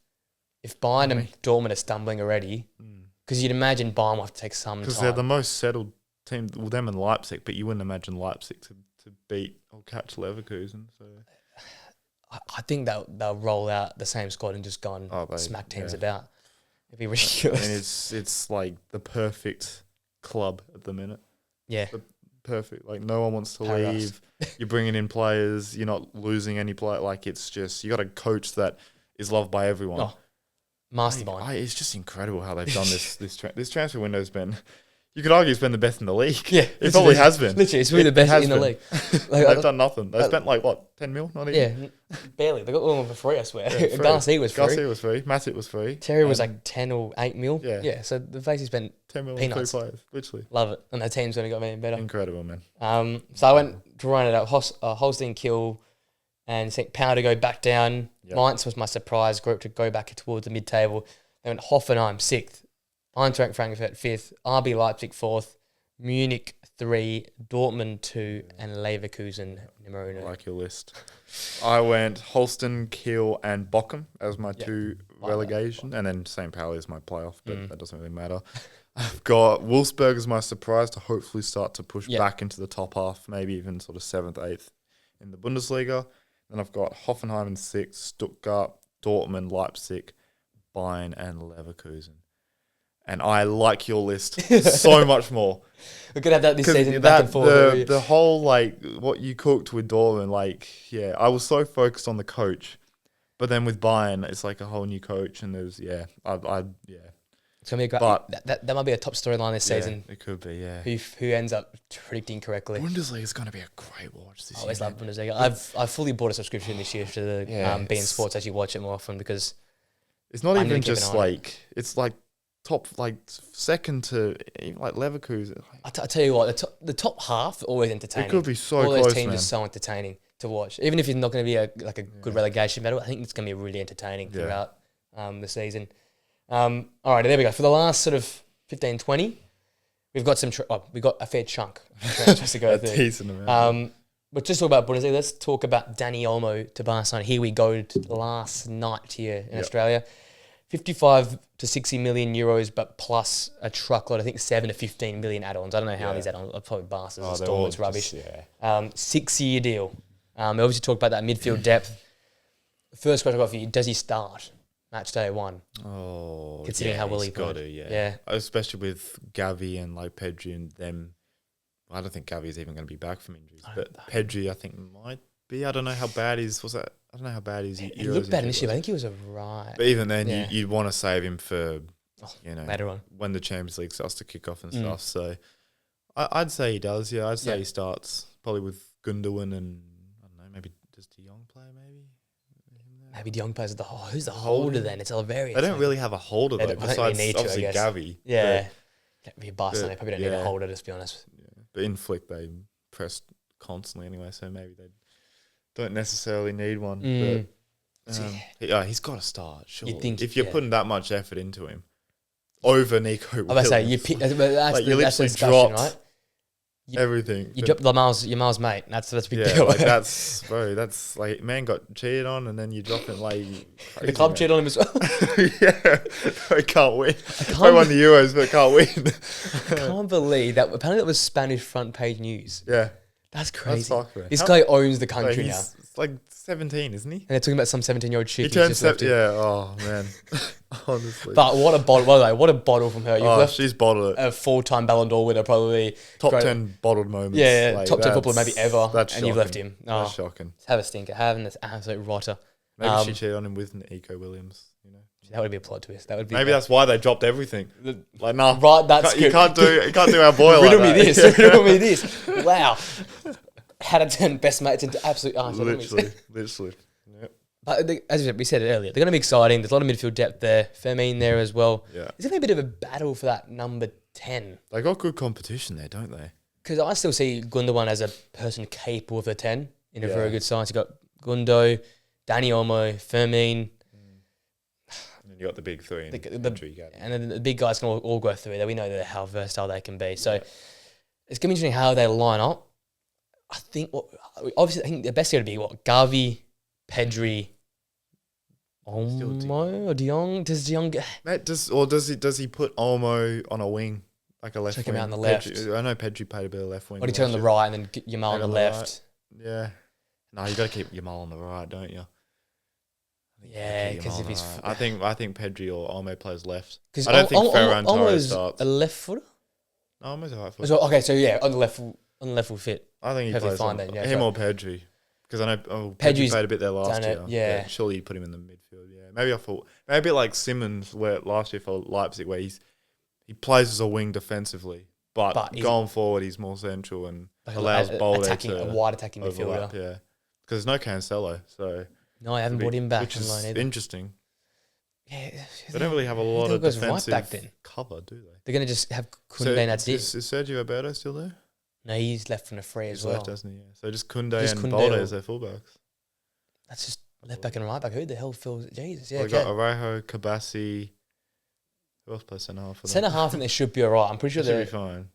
[SPEAKER 1] If Bayern and Dortmund are stumbling already, because you'd imagine Bayern will have to take some time.
[SPEAKER 2] Because they're the most settled team, them and Leipzig, but you wouldn't imagine Leipzig to beat or catch Leverkusen. So
[SPEAKER 1] I think they'll roll out the same squad and just go and smack teams about. It'd be ridiculous.
[SPEAKER 2] I mean, it's like the perfect club at the minute.
[SPEAKER 1] Yeah.
[SPEAKER 2] Perfect. Like, no one wants to leave. You're bringing in players. You're not losing any player. Like, it's just, you got a coach that is loved by everyone.
[SPEAKER 1] Oh, mastermind.
[SPEAKER 2] It's just incredible how they've done this transfer window's been... You could argue it's been the best in the league.
[SPEAKER 1] Yeah.
[SPEAKER 2] It probably has been.
[SPEAKER 1] Literally, it's really the best in the league.
[SPEAKER 2] They've done nothing. They spent 10 mil? Not even.
[SPEAKER 1] Yeah, barely. They got one for free, I swear. Yeah, Garcia was free.
[SPEAKER 2] Matip was free.
[SPEAKER 1] Terry was 10 or 8 mil.
[SPEAKER 2] Yeah.
[SPEAKER 1] So the basically spent
[SPEAKER 2] 10 mil
[SPEAKER 1] peanuts.
[SPEAKER 2] on 2 players, literally.
[SPEAKER 1] Love it. And their team's going to get even better.
[SPEAKER 2] Incredible, man.
[SPEAKER 1] So I went to run it up. Holstein Kiel and Power to go back down. Yep. Mainz was my surprise group to go back towards the mid-table. They went Hoffenheim 6th. Eintracht Frankfurt 5th. RB Leipzig 4th. Munich 3, Dortmund 2, and Leverkusen number 1.
[SPEAKER 2] I like your list. I went Holstein, Kiel, and Bochum as my 2 relegation, and then St. Pauli is my playoff, but that doesn't really matter. I've got Wolfsburg as my surprise to hopefully start to push back into the top half, maybe even sort of 7th, 8th in the Bundesliga. Then I've got Hoffenheim in 6th, Stuttgart, Dortmund, Leipzig, Bayern, and Leverkusen. And I like your list so much more.
[SPEAKER 1] We're going to have that this season back and forth.
[SPEAKER 2] The whole, like, what you cooked with Dortmund, like, yeah, I was so focused on the coach. But then with Bayern, it's like a whole new coach. And there's, yeah. It's
[SPEAKER 1] going to be a great, but that might be a top storyline this season.
[SPEAKER 2] It could be, yeah.
[SPEAKER 1] Who ends up predicting correctly.
[SPEAKER 2] Bundesliga is going to be a great watch this year.
[SPEAKER 1] I always love Bundesliga. I've fully bought a subscription this year to the beIN Sports, actually watch it more often because
[SPEAKER 2] it's not even just like, it's like top, like second to like Leverkusen.
[SPEAKER 1] I tell you what, the top half always entertaining.
[SPEAKER 2] It could be so
[SPEAKER 1] close.
[SPEAKER 2] All
[SPEAKER 1] those teams
[SPEAKER 2] man.
[SPEAKER 1] are so entertaining to watch. Even if it's not going to be a good relegation battle, I think it's going to be really entertaining throughout the season. All right, there we go. For the last sort of 15, 20, we've got we've got a fair chunk just to go through.
[SPEAKER 2] Decent amount.
[SPEAKER 1] But just talk about Bundesliga. Let's talk about Dani Olmo to Barcelona. Here we go last night here in Australia. 55 to 60 million euros, but plus a truckload, I think 7 to 15 million add-ons. I don't know how these add-ons are, probably bastards, installments, rubbish. 6-year deal. We obviously talked about that midfield depth. First question I've got for you, does he start match day 1?
[SPEAKER 2] Oh,
[SPEAKER 1] considering how well he
[SPEAKER 2] got
[SPEAKER 1] played.
[SPEAKER 2] to, yeah. Especially with Gavi and like Pedri and them. I don't think Gavi's even going to be back from injuries, but Pedri I think might be. I don't know how bad his I don't know how bad his.
[SPEAKER 1] He looked bad initially, but I think he was alright.
[SPEAKER 2] But even then, you'd want to save him for
[SPEAKER 1] later on
[SPEAKER 2] when the Champions League starts to kick off and stuff. So I'd say he does. Yeah, I'd say he starts probably with Gundogan and I don't know, maybe does De Jong play maybe.
[SPEAKER 1] Maybe De Jong plays the who's the holder then? It's Alvarius.
[SPEAKER 2] They don't really have a holder though. Besides obviously Gavi.
[SPEAKER 1] Yeah, Barcelona probably don't need a holder. Let's be honest.
[SPEAKER 2] But in Flick they press constantly anyway, so maybe they don't necessarily need one. But he's got to start. Surely. If you're putting that much effort into him over Nico Williams,
[SPEAKER 1] I was say that's
[SPEAKER 2] you literally dropped right? everything.
[SPEAKER 1] You dropped your Miles mate. That's a big deal.
[SPEAKER 2] Like that's like man got cheated on, and then you drop him like
[SPEAKER 1] the club cheated on him as well.
[SPEAKER 2] I can't win. I won the Euros, but can't win.
[SPEAKER 1] I can't believe that. Apparently, that was Spanish front page news.
[SPEAKER 2] Yeah,
[SPEAKER 1] that's crazy.
[SPEAKER 2] That's
[SPEAKER 1] this guy owns the country now.
[SPEAKER 2] It's like 17, isn't he?
[SPEAKER 1] And they're talking about some 17-year-old chick.
[SPEAKER 2] He turned 17. Yeah. Oh man. Honestly.
[SPEAKER 1] But what a bottle! By the way, what a bottle from her.
[SPEAKER 2] She's bottled it.
[SPEAKER 1] A 4-time Ballon d'Or winner, probably
[SPEAKER 2] top 10 bottled moments.
[SPEAKER 1] Yeah, like, top 10 footballer maybe ever.
[SPEAKER 2] That's
[SPEAKER 1] and you've left him.
[SPEAKER 2] That's shocking.
[SPEAKER 1] Have a stinker. Having this absolute rotter.
[SPEAKER 2] Maybe she cheated on him with Nico Williams.
[SPEAKER 1] That would be a plot twist. That would be.
[SPEAKER 2] Maybe that's why they dropped everything. Like, nah,
[SPEAKER 1] right? That's
[SPEAKER 2] you can't do our boy like
[SPEAKER 1] that. Riddle me
[SPEAKER 2] this.
[SPEAKER 1] Wow. How to turn best mates into absolute arse.
[SPEAKER 2] Literally. Yep.
[SPEAKER 1] But as we said it earlier, they're going to be exciting. There's a lot of midfield depth there. Firmine there as well.
[SPEAKER 2] Yeah.
[SPEAKER 1] There's going to be a bit of a battle for that number 10.
[SPEAKER 2] They got good competition there, don't they?
[SPEAKER 1] Because I still see Gundogan as a person capable of a 10 in a very good side. You got Gundo, Dani Olmo, Firmine.
[SPEAKER 2] And you got the big three.
[SPEAKER 1] And then the big guys can all go through there. We know how versatile they can be. So it's going to be interesting how they line up. I think the best year to be Gavi, Pedri, Olmo or De Jong. Does De Jong
[SPEAKER 2] does he put Olmo on a wing like a left
[SPEAKER 1] check
[SPEAKER 2] wing?
[SPEAKER 1] Him out on the left.
[SPEAKER 2] I know Pedri played a bit of left wing.
[SPEAKER 1] Or do you turn on the right and then get Yamal on the left?
[SPEAKER 2] Yeah. No, you got to keep Yamal on the right, don't you?
[SPEAKER 1] Yeah, because if he's...
[SPEAKER 2] I think Pedri or Olmo plays left. I don't think Ferran Torres starts.
[SPEAKER 1] A left footer?
[SPEAKER 2] No, Olmo's a right footer.
[SPEAKER 1] So, okay, so on the left will fit.
[SPEAKER 2] I think he plays fine then. Yeah, him or Pedri. Because I know Pedri played a bit there last year.
[SPEAKER 1] Yeah.
[SPEAKER 2] Surely you put him in the midfield. Yeah. Maybe a bit like Simmons where last year for Leipzig where he plays as a wing defensively. But going forward he's more central and allows Bolde to...
[SPEAKER 1] A wide attacking
[SPEAKER 2] midfielder. Yeah. Because there's no Cancelo, so...
[SPEAKER 1] No, I haven't brought him back.
[SPEAKER 2] Which is interesting.
[SPEAKER 1] Yeah,
[SPEAKER 2] they don't really have a lot of defensive cover, do they?
[SPEAKER 1] They're going to just have Koundé and that's it.
[SPEAKER 2] Is Sergio Roberto still there?
[SPEAKER 1] No, he's left from the free as well.
[SPEAKER 2] He's left, hasn't he? Yeah. So just Koundé and Bolde as their fullbacks.
[SPEAKER 1] That's just left back and right back. Who the hell fills it? Jesus, yeah.
[SPEAKER 2] We got Arejo, Kabassi. Who else plays centre half?
[SPEAKER 1] Centre half, and they should be alright. I'm pretty sure
[SPEAKER 2] they'll be fine.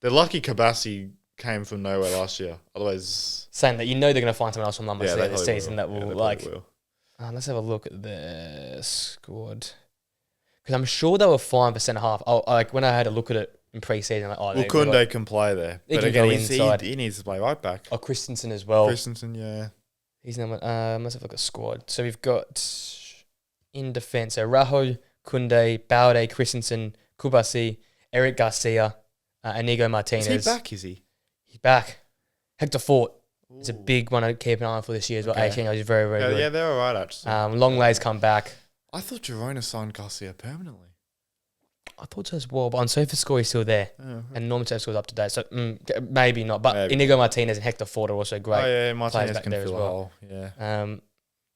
[SPEAKER 2] They're lucky Kabassi came from nowhere last year. Otherwise,
[SPEAKER 1] saying that they're going to find someone else from number 6 this season that will
[SPEAKER 2] let's have a look at the
[SPEAKER 1] squad Because I'm sure they were fine for centre half. Like when I had a look at it in pre-season, like,
[SPEAKER 2] Well, Kunde can play there.
[SPEAKER 1] He
[SPEAKER 2] But
[SPEAKER 1] can
[SPEAKER 2] again,
[SPEAKER 1] go inside.
[SPEAKER 2] he needs to play right back.
[SPEAKER 1] Christensen as well.
[SPEAKER 2] Christensen, yeah.
[SPEAKER 1] He's number. Let's have a look at squad. So we've got in defence, so Rajo, Kunde, Baude, Christensen, Kubasi, Eric Garcia, Inigo Martinez.
[SPEAKER 2] Is he back, is he?
[SPEAKER 1] He's back. Hector Fort is a big one to keep an eye on for this year as well. 18, he's very, very good.
[SPEAKER 2] Yeah, they're all right, actually.
[SPEAKER 1] Longlay's come back.
[SPEAKER 2] I thought Girona signed Garcia permanently.
[SPEAKER 1] I thought so as well, but on SofaScore he's still there.
[SPEAKER 2] Oh,
[SPEAKER 1] And Norman SofaScore's up to date, so maybe not. But Inigo Martinez and Hector Ford are also great.
[SPEAKER 2] Oh, yeah, Martinez
[SPEAKER 1] back
[SPEAKER 2] can
[SPEAKER 1] there
[SPEAKER 2] fill
[SPEAKER 1] as
[SPEAKER 2] a
[SPEAKER 1] well.
[SPEAKER 2] hole. Yeah.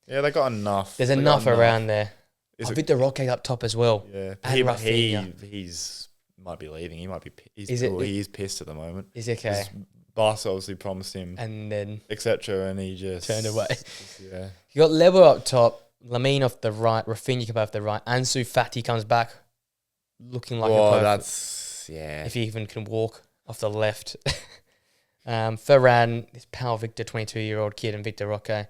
[SPEAKER 2] Yeah, they got enough.
[SPEAKER 1] There's enough around there. Victor Roque up top as well.
[SPEAKER 2] Yeah.
[SPEAKER 1] And
[SPEAKER 2] He's might be leaving. He might be. He is pissed at the moment.
[SPEAKER 1] Is it okay?
[SPEAKER 2] Barca obviously promised him
[SPEAKER 1] And then
[SPEAKER 2] etc. And he just
[SPEAKER 1] turned away.
[SPEAKER 2] Yeah.
[SPEAKER 1] You got Level up top, Lamine off the right, Rafinha can play off the right, Ansu Fati comes back, looking like
[SPEAKER 2] if
[SPEAKER 1] he even can walk off the left. Ferran, this Pal Victor, 22-year-old kid, and Victor Roque.
[SPEAKER 2] Yeah,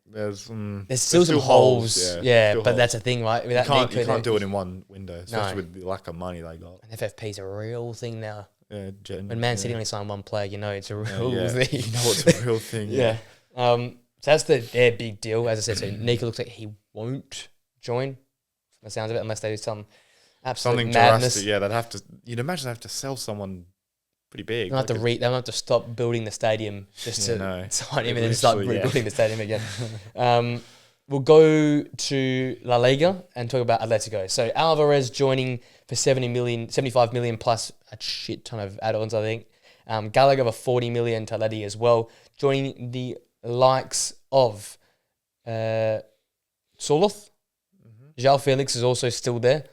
[SPEAKER 2] there's
[SPEAKER 1] still some holes. Yeah, but
[SPEAKER 2] holes.
[SPEAKER 1] that's the thing, right?
[SPEAKER 2] You can't do it in one window, especially with the lack of money they got.
[SPEAKER 1] And FFP's a real thing now.
[SPEAKER 2] Yeah,
[SPEAKER 1] when Man City only signed one player, it's a real thing.
[SPEAKER 2] You know it's a real thing.
[SPEAKER 1] Yeah. So that's their big deal. As I said, so Nico looks like he won't join, from the sounds of it, unless they do some absolute madness.
[SPEAKER 2] Drastic. Yeah, they'd have to. You'd imagine they have to sell someone pretty big.
[SPEAKER 1] They'll have to stop building the stadium just to sign him and then start rebuilding the stadium again. We'll go to La Liga and talk about Atletico. So Alvarez joining for 75 million plus a shit ton of add-ons, I think. Gallagher for 40 million to Atleti as well, joining the likes of Soloth. João Felix is also still there.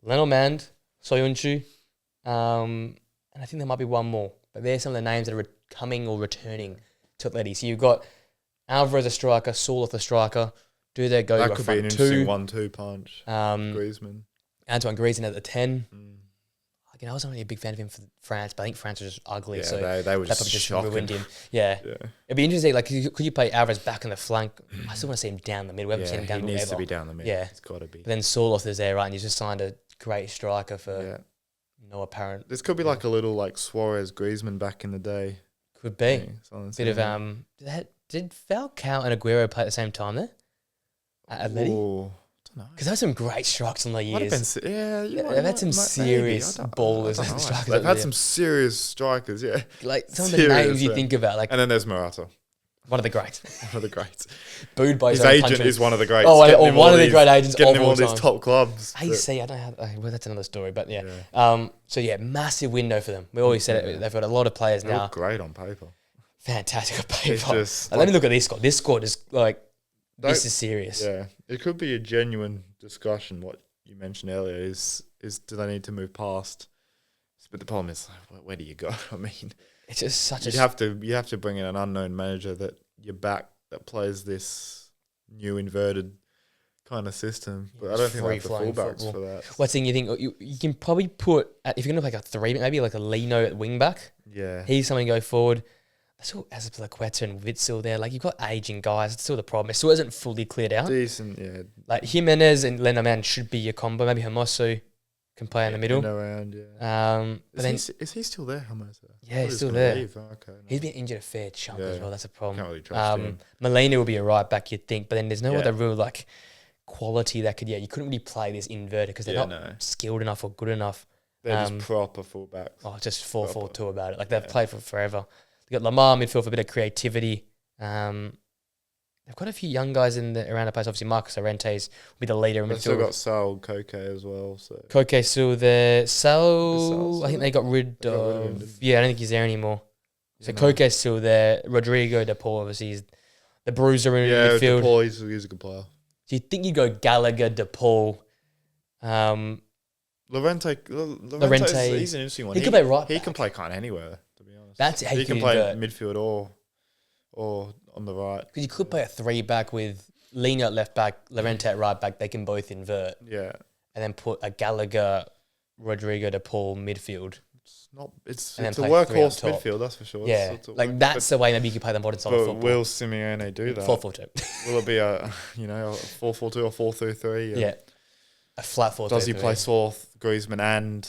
[SPEAKER 1] Lenormand, Soyuncu, and I think there might be one more. But there's some of the names that are coming or returning to Atleti. So you've got Alvarez a striker, Soloth a striker. Do they go
[SPEAKER 2] that
[SPEAKER 1] to
[SPEAKER 2] could
[SPEAKER 1] a
[SPEAKER 2] be an
[SPEAKER 1] front
[SPEAKER 2] interesting
[SPEAKER 1] two?
[SPEAKER 2] 1-2 punch. Griezmann.
[SPEAKER 1] Antoine Griezmann at the 10. I wasn't really a big fan of him for France, but I think France was just ugly.
[SPEAKER 2] Yeah,
[SPEAKER 1] so
[SPEAKER 2] they were just shocking.
[SPEAKER 1] Ruined him. Yeah. It'd be interesting. Like, could you play Alvarez back on the flank? I still want to see him down the middle. We haven't seen him down the middle.
[SPEAKER 2] He needs to be down the middle.
[SPEAKER 1] Yeah.
[SPEAKER 2] It's got to be.
[SPEAKER 1] But then Soloth is there, right? And you just signed a great striker for no apparent.
[SPEAKER 2] This could be like a little like Suarez Griezmann back in the day.
[SPEAKER 1] Could be. Bit of did Falcao and Aguero play at the same time there? At Atleti? Because they had some great strikes in the years. They've had some serious ballers.
[SPEAKER 2] They've had some serious strikers, yeah.
[SPEAKER 1] Like some of the names you think about. Like,
[SPEAKER 2] and then there's Morata.
[SPEAKER 1] One of the greats.
[SPEAKER 2] Booed by
[SPEAKER 1] his
[SPEAKER 2] agent
[SPEAKER 1] country.
[SPEAKER 2] Is one of the greats.
[SPEAKER 1] One of the great agents
[SPEAKER 2] getting
[SPEAKER 1] of
[SPEAKER 2] him
[SPEAKER 1] all
[SPEAKER 2] all these
[SPEAKER 1] time.
[SPEAKER 2] top clubs.
[SPEAKER 1] AC, I don't have. Well, that's another story, but yeah. Massive window for them. We always said it. They've got a lot of players now.
[SPEAKER 2] Look great on paper.
[SPEAKER 1] Fantastic on paper. Let me look at this squad. This squad is like. This is serious.
[SPEAKER 2] Yeah, it could be a genuine discussion. What you mentioned earlier is do they need to move past? But the problem is, where do you go? I mean,
[SPEAKER 1] it's just such
[SPEAKER 2] you have to bring in an unknown manager that you're back that plays this new inverted kind of system. But I don't think they have the fullbacks for that.
[SPEAKER 1] What's the thing you think you can probably put if you're gonna play like a 3, maybe like a Lino at wing back.
[SPEAKER 2] Yeah,
[SPEAKER 1] he's something to go forward. Still, as a Quetta and Witzel there, like you've got aging guys. It's still the problem. It still isn't fully cleared out.
[SPEAKER 2] Decent, yeah.
[SPEAKER 1] Like Jimenez and Lenormand should be your combo. Maybe Hermoso can play in the middle.
[SPEAKER 2] Around, yeah.
[SPEAKER 1] But
[SPEAKER 2] is he still there, Hermoso?
[SPEAKER 1] Yeah, he's still there.
[SPEAKER 2] Okay, no.
[SPEAKER 1] He's been injured a fair chunk as well. That's a problem.
[SPEAKER 2] Can't really trust him.
[SPEAKER 1] Molina will be a right back, you'd think, but then there's no other real like quality that could. Yeah, you couldn't really play this inverted because they're not skilled enough or good enough.
[SPEAKER 2] They're just proper fullbacks.
[SPEAKER 1] Oh, just 4-4-2 about it. Like they've played for forever. They've got Lamar midfield for a bit of creativity. They've got a few young guys around the place. Obviously, Marcos Llorente will be the leader in midfield.
[SPEAKER 2] They've still got Saul Koke as well. So
[SPEAKER 1] Koke's still there. Sal, I think they got rid of. Yeah, I don't think he's there anymore. So Koke's still there. Rodrigo De Paul, obviously, is the bruiser in midfield.
[SPEAKER 2] Yeah, De Paul, he's a good player.
[SPEAKER 1] Do you think you go Gallagher, De Paul?
[SPEAKER 2] Lorente, he's an interesting one.
[SPEAKER 1] He can play right.
[SPEAKER 2] He can play kind of anywhere. To be honest,
[SPEAKER 1] that's how
[SPEAKER 2] he can play midfield or on the right.
[SPEAKER 1] Because you could play a 3-back with Lino at left back, Lorente at right back. They can both invert.
[SPEAKER 2] Yeah,
[SPEAKER 1] and then put a Gallagher, Rodrigo De Paul midfield.
[SPEAKER 2] It's a workhorse midfield, that's for sure.
[SPEAKER 1] Yeah, that's the way maybe you could play them modern style football.
[SPEAKER 2] Will Simeone do that?
[SPEAKER 1] 4-4-2.
[SPEAKER 2] Will it be a 4-4-2 or 4-3-3?
[SPEAKER 1] Yeah. a flat 4-3-3.
[SPEAKER 2] Does he play Sloth, Griezmann, and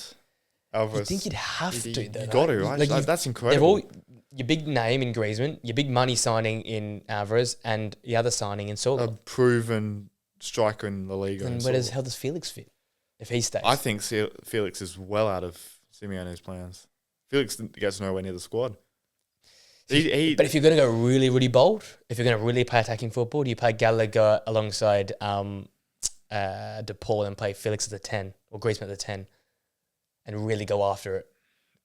[SPEAKER 2] Alvarez?
[SPEAKER 1] You think you'd have to, though.
[SPEAKER 2] You got to, right?
[SPEAKER 1] Like
[SPEAKER 2] That's incredible.
[SPEAKER 1] They're all your big name in Griezmann, your big money signing in Alvarez, and the other signing in Saul.
[SPEAKER 2] A proven striker in the Liga.
[SPEAKER 1] And how does Felix fit if he stays?
[SPEAKER 2] I think Felix is well out of Simeone's plans. Felix gets nowhere near the squad.
[SPEAKER 1] But if you're going to go really, really bold, if you're going to really play attacking football, do you play Gallagher alongside De Paul and play Felix at the 10 or Griezmann at the 10 and really go after it?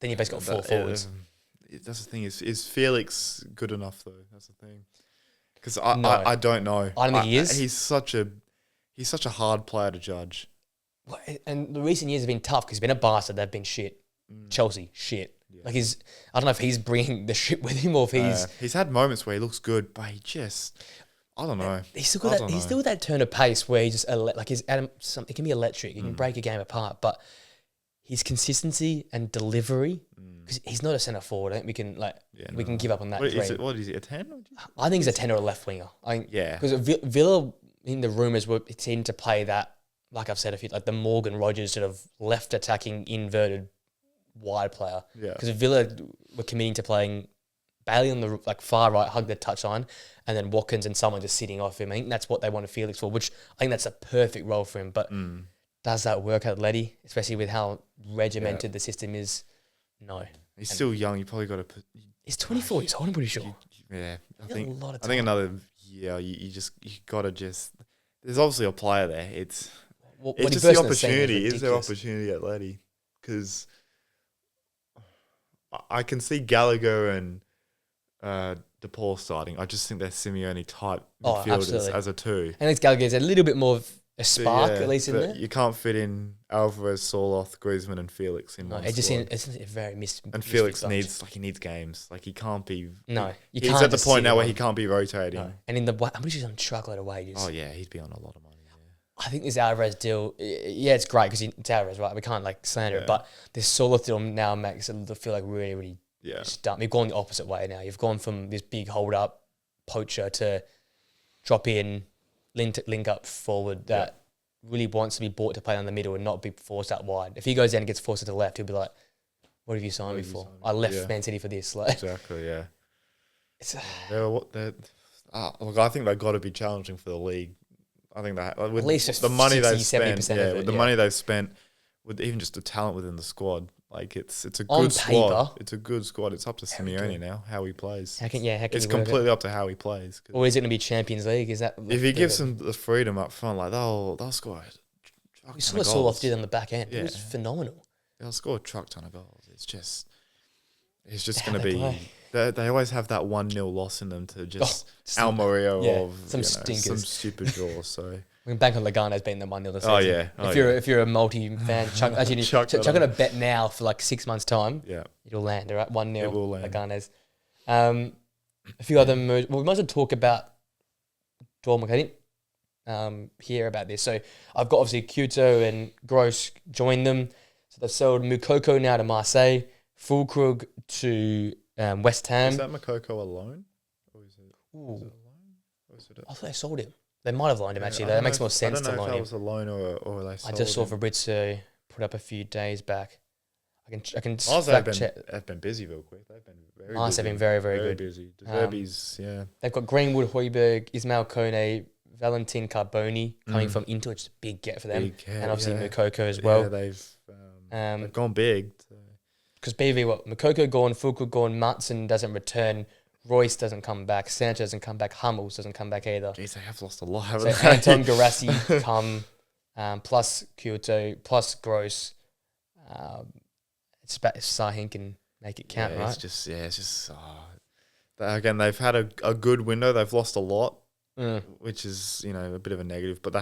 [SPEAKER 1] Then you've basically got four forwards.
[SPEAKER 2] That's the thing. Is Felix good enough though? That's the thing. Because I don't know.
[SPEAKER 1] I don't think he is.
[SPEAKER 2] He's such a hard player to judge.
[SPEAKER 1] And the recent years have been tough because he's been at Barca. They've been shit. Chelsea, shit. Yeah. Like I don't know if he's bringing the shit with him or if
[SPEAKER 2] he's had moments where he looks good, but I don't know.
[SPEAKER 1] He's still got he's still that turn of pace where he just like it can be electric. He can break a game apart, but his consistency and delivery, because he's not a centre forward. I think we can give up on that.
[SPEAKER 2] What is he, a 10?
[SPEAKER 1] I think he's a 10 or a left winger. Because Villa in the rumours were tend to play that, like I've said a few, like the Morgan Rogers sort of left attacking inverted wide player. Yeah. Because Villa were committing to playing Bailey on the far right, hug the touchline, and then Watkins and someone just sitting off him. I think that's what they wanted Felix for, which I think that's a perfect role for him. But does that work at Letty, especially with how regimented the system is? No.
[SPEAKER 2] He's still young. You probably got to put.
[SPEAKER 1] He's 24 years old, I'm pretty sure.
[SPEAKER 2] I think another year. You got to just. There's obviously a player there. It's just the opportunity. Is there opportunity at Letty? Because I can see Gallagher and De Paul starting. I just think they're Simeone type midfielders as a two.
[SPEAKER 1] And it's Gallagher's a little bit more of a spark, at least in there.
[SPEAKER 2] You can't fit in Alvarez, Soloth, Griezmann, and Felix in one squad.
[SPEAKER 1] It's a very
[SPEAKER 2] And Felix needs games. Like he can't be.
[SPEAKER 1] No,
[SPEAKER 2] he's at the point now where he can't be rotating. No.
[SPEAKER 1] And I'm pretty sure he's on a truckload of wages.
[SPEAKER 2] Oh yeah, he'd be on a lot of money.
[SPEAKER 1] I think this Alvarez deal, it's great because it's Alvarez, right? We can't slander it, but this Soloth deal now makes it feel like really, really dumb. You've gone the opposite way now. You've gone from this big hold up poacher to drop in, link up forward that really wants to be bought to play on the middle and not be forced out wide. If he goes down and gets forced to the left, he'll be like, "What have you signed me for? I left Man City for this."
[SPEAKER 2] Exactly, yeah. Look, I think they've got to be challenging for the league. I think that with at least the money they've spent, with the money they've spent, with even just the talent within the squad, like it's a good squad. It's a good squad. It's up to Simeone now how he plays. It's completely up to how he plays.
[SPEAKER 1] Or is it going to be Champions League? Is that
[SPEAKER 2] if he gives them the freedom up front, like they'll score.
[SPEAKER 1] We saw what Soloth did on the back end. It was phenomenal.
[SPEAKER 2] They'll score a truck ton of goals. It's just going to be. They always have that 1-0 loss in them to just Almeria or some stupid draw. So
[SPEAKER 1] we can bank on Leganes being the 1-0 this season.
[SPEAKER 2] Oh yeah.
[SPEAKER 1] If you're a multi fan, chuck on a bet now for 6 months time.
[SPEAKER 2] Yeah,
[SPEAKER 1] it'll land. All right, 1-0 Leganes. A few other moves. Well, we might as well talk about Dortmund. I didn't hear about this. So I've got obviously Kyoto and Gross joined them. So they've sold Mukoko now to Marseille, Fulkrug to West Ham.
[SPEAKER 2] Is that Mukoko alone? Or is it a loan? Or is it
[SPEAKER 1] I thought they sold him. They might have loaned him actually. That makes more sense to loan him.
[SPEAKER 2] I don't know if that was a loan or they sold him.
[SPEAKER 1] I just saw Fabrizio put up a few days back. I can
[SPEAKER 2] They've been busy real quick. They've been very busy.
[SPEAKER 1] They've been very, very good.
[SPEAKER 2] Busy. De Zerbi's,
[SPEAKER 1] They've got Greenwood, Højbjerg, Ismail Kone, Valentin Carboni coming from Inter, which is a big get for them. And obviously Mukoko as well.
[SPEAKER 2] Yeah, they've gone big.
[SPEAKER 1] Because BV, Mukoko gone, Fulkrug gone, Martin doesn't return, Royce doesn't come back, Sanchez doesn't come back, Hummels doesn't come back either.
[SPEAKER 2] Jeez, they have lost a lot, haven't
[SPEAKER 1] they? Anton Garassi come, plus Kyoto, plus Gross. It's about if Sahin can make it count, right?
[SPEAKER 2] It's just. Again, they've had a good window. They've lost a lot, which is a bit of a negative. But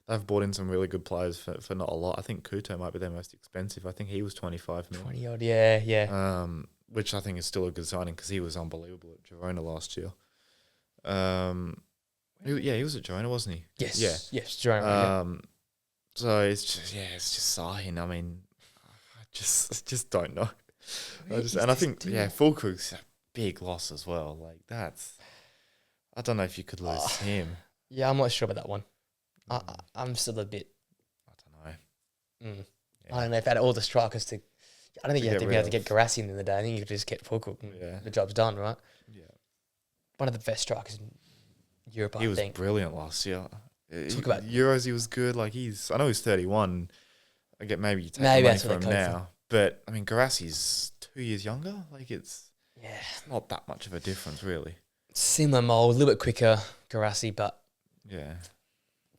[SPEAKER 2] they've brought in some really good players for not a lot. I think Kuto might be their most expensive. I think he was 25 million.
[SPEAKER 1] 20 odd, yeah.
[SPEAKER 2] Which I think is still a good signing because he was unbelievable at Girona last year. He was at Girona, wasn't he?
[SPEAKER 1] Yes. Yeah. Yes, Girona.
[SPEAKER 2] So it's just Sahin. I mean, I just don't know. I think Fulkrug's a big loss as well. Like I don't know if you could lose him.
[SPEAKER 1] Yeah, I'm not sure about that one. I'm still a bit. I don't know if out of all the strikers I don't think you have to be able to get Garassi in the day. I think you could just get Fulcook and the job's done, right?
[SPEAKER 2] Yeah.
[SPEAKER 1] One of the best strikers in Europe, I think.
[SPEAKER 2] He was brilliant last year.
[SPEAKER 1] Talk about
[SPEAKER 2] Euros, he was good. Like I know he's 31. I get maybe you take the money from him now. But I mean, Garassi's 2 years younger. Like it's not that much of a difference, really.
[SPEAKER 1] Similar mould, a little bit quicker, Garassi, but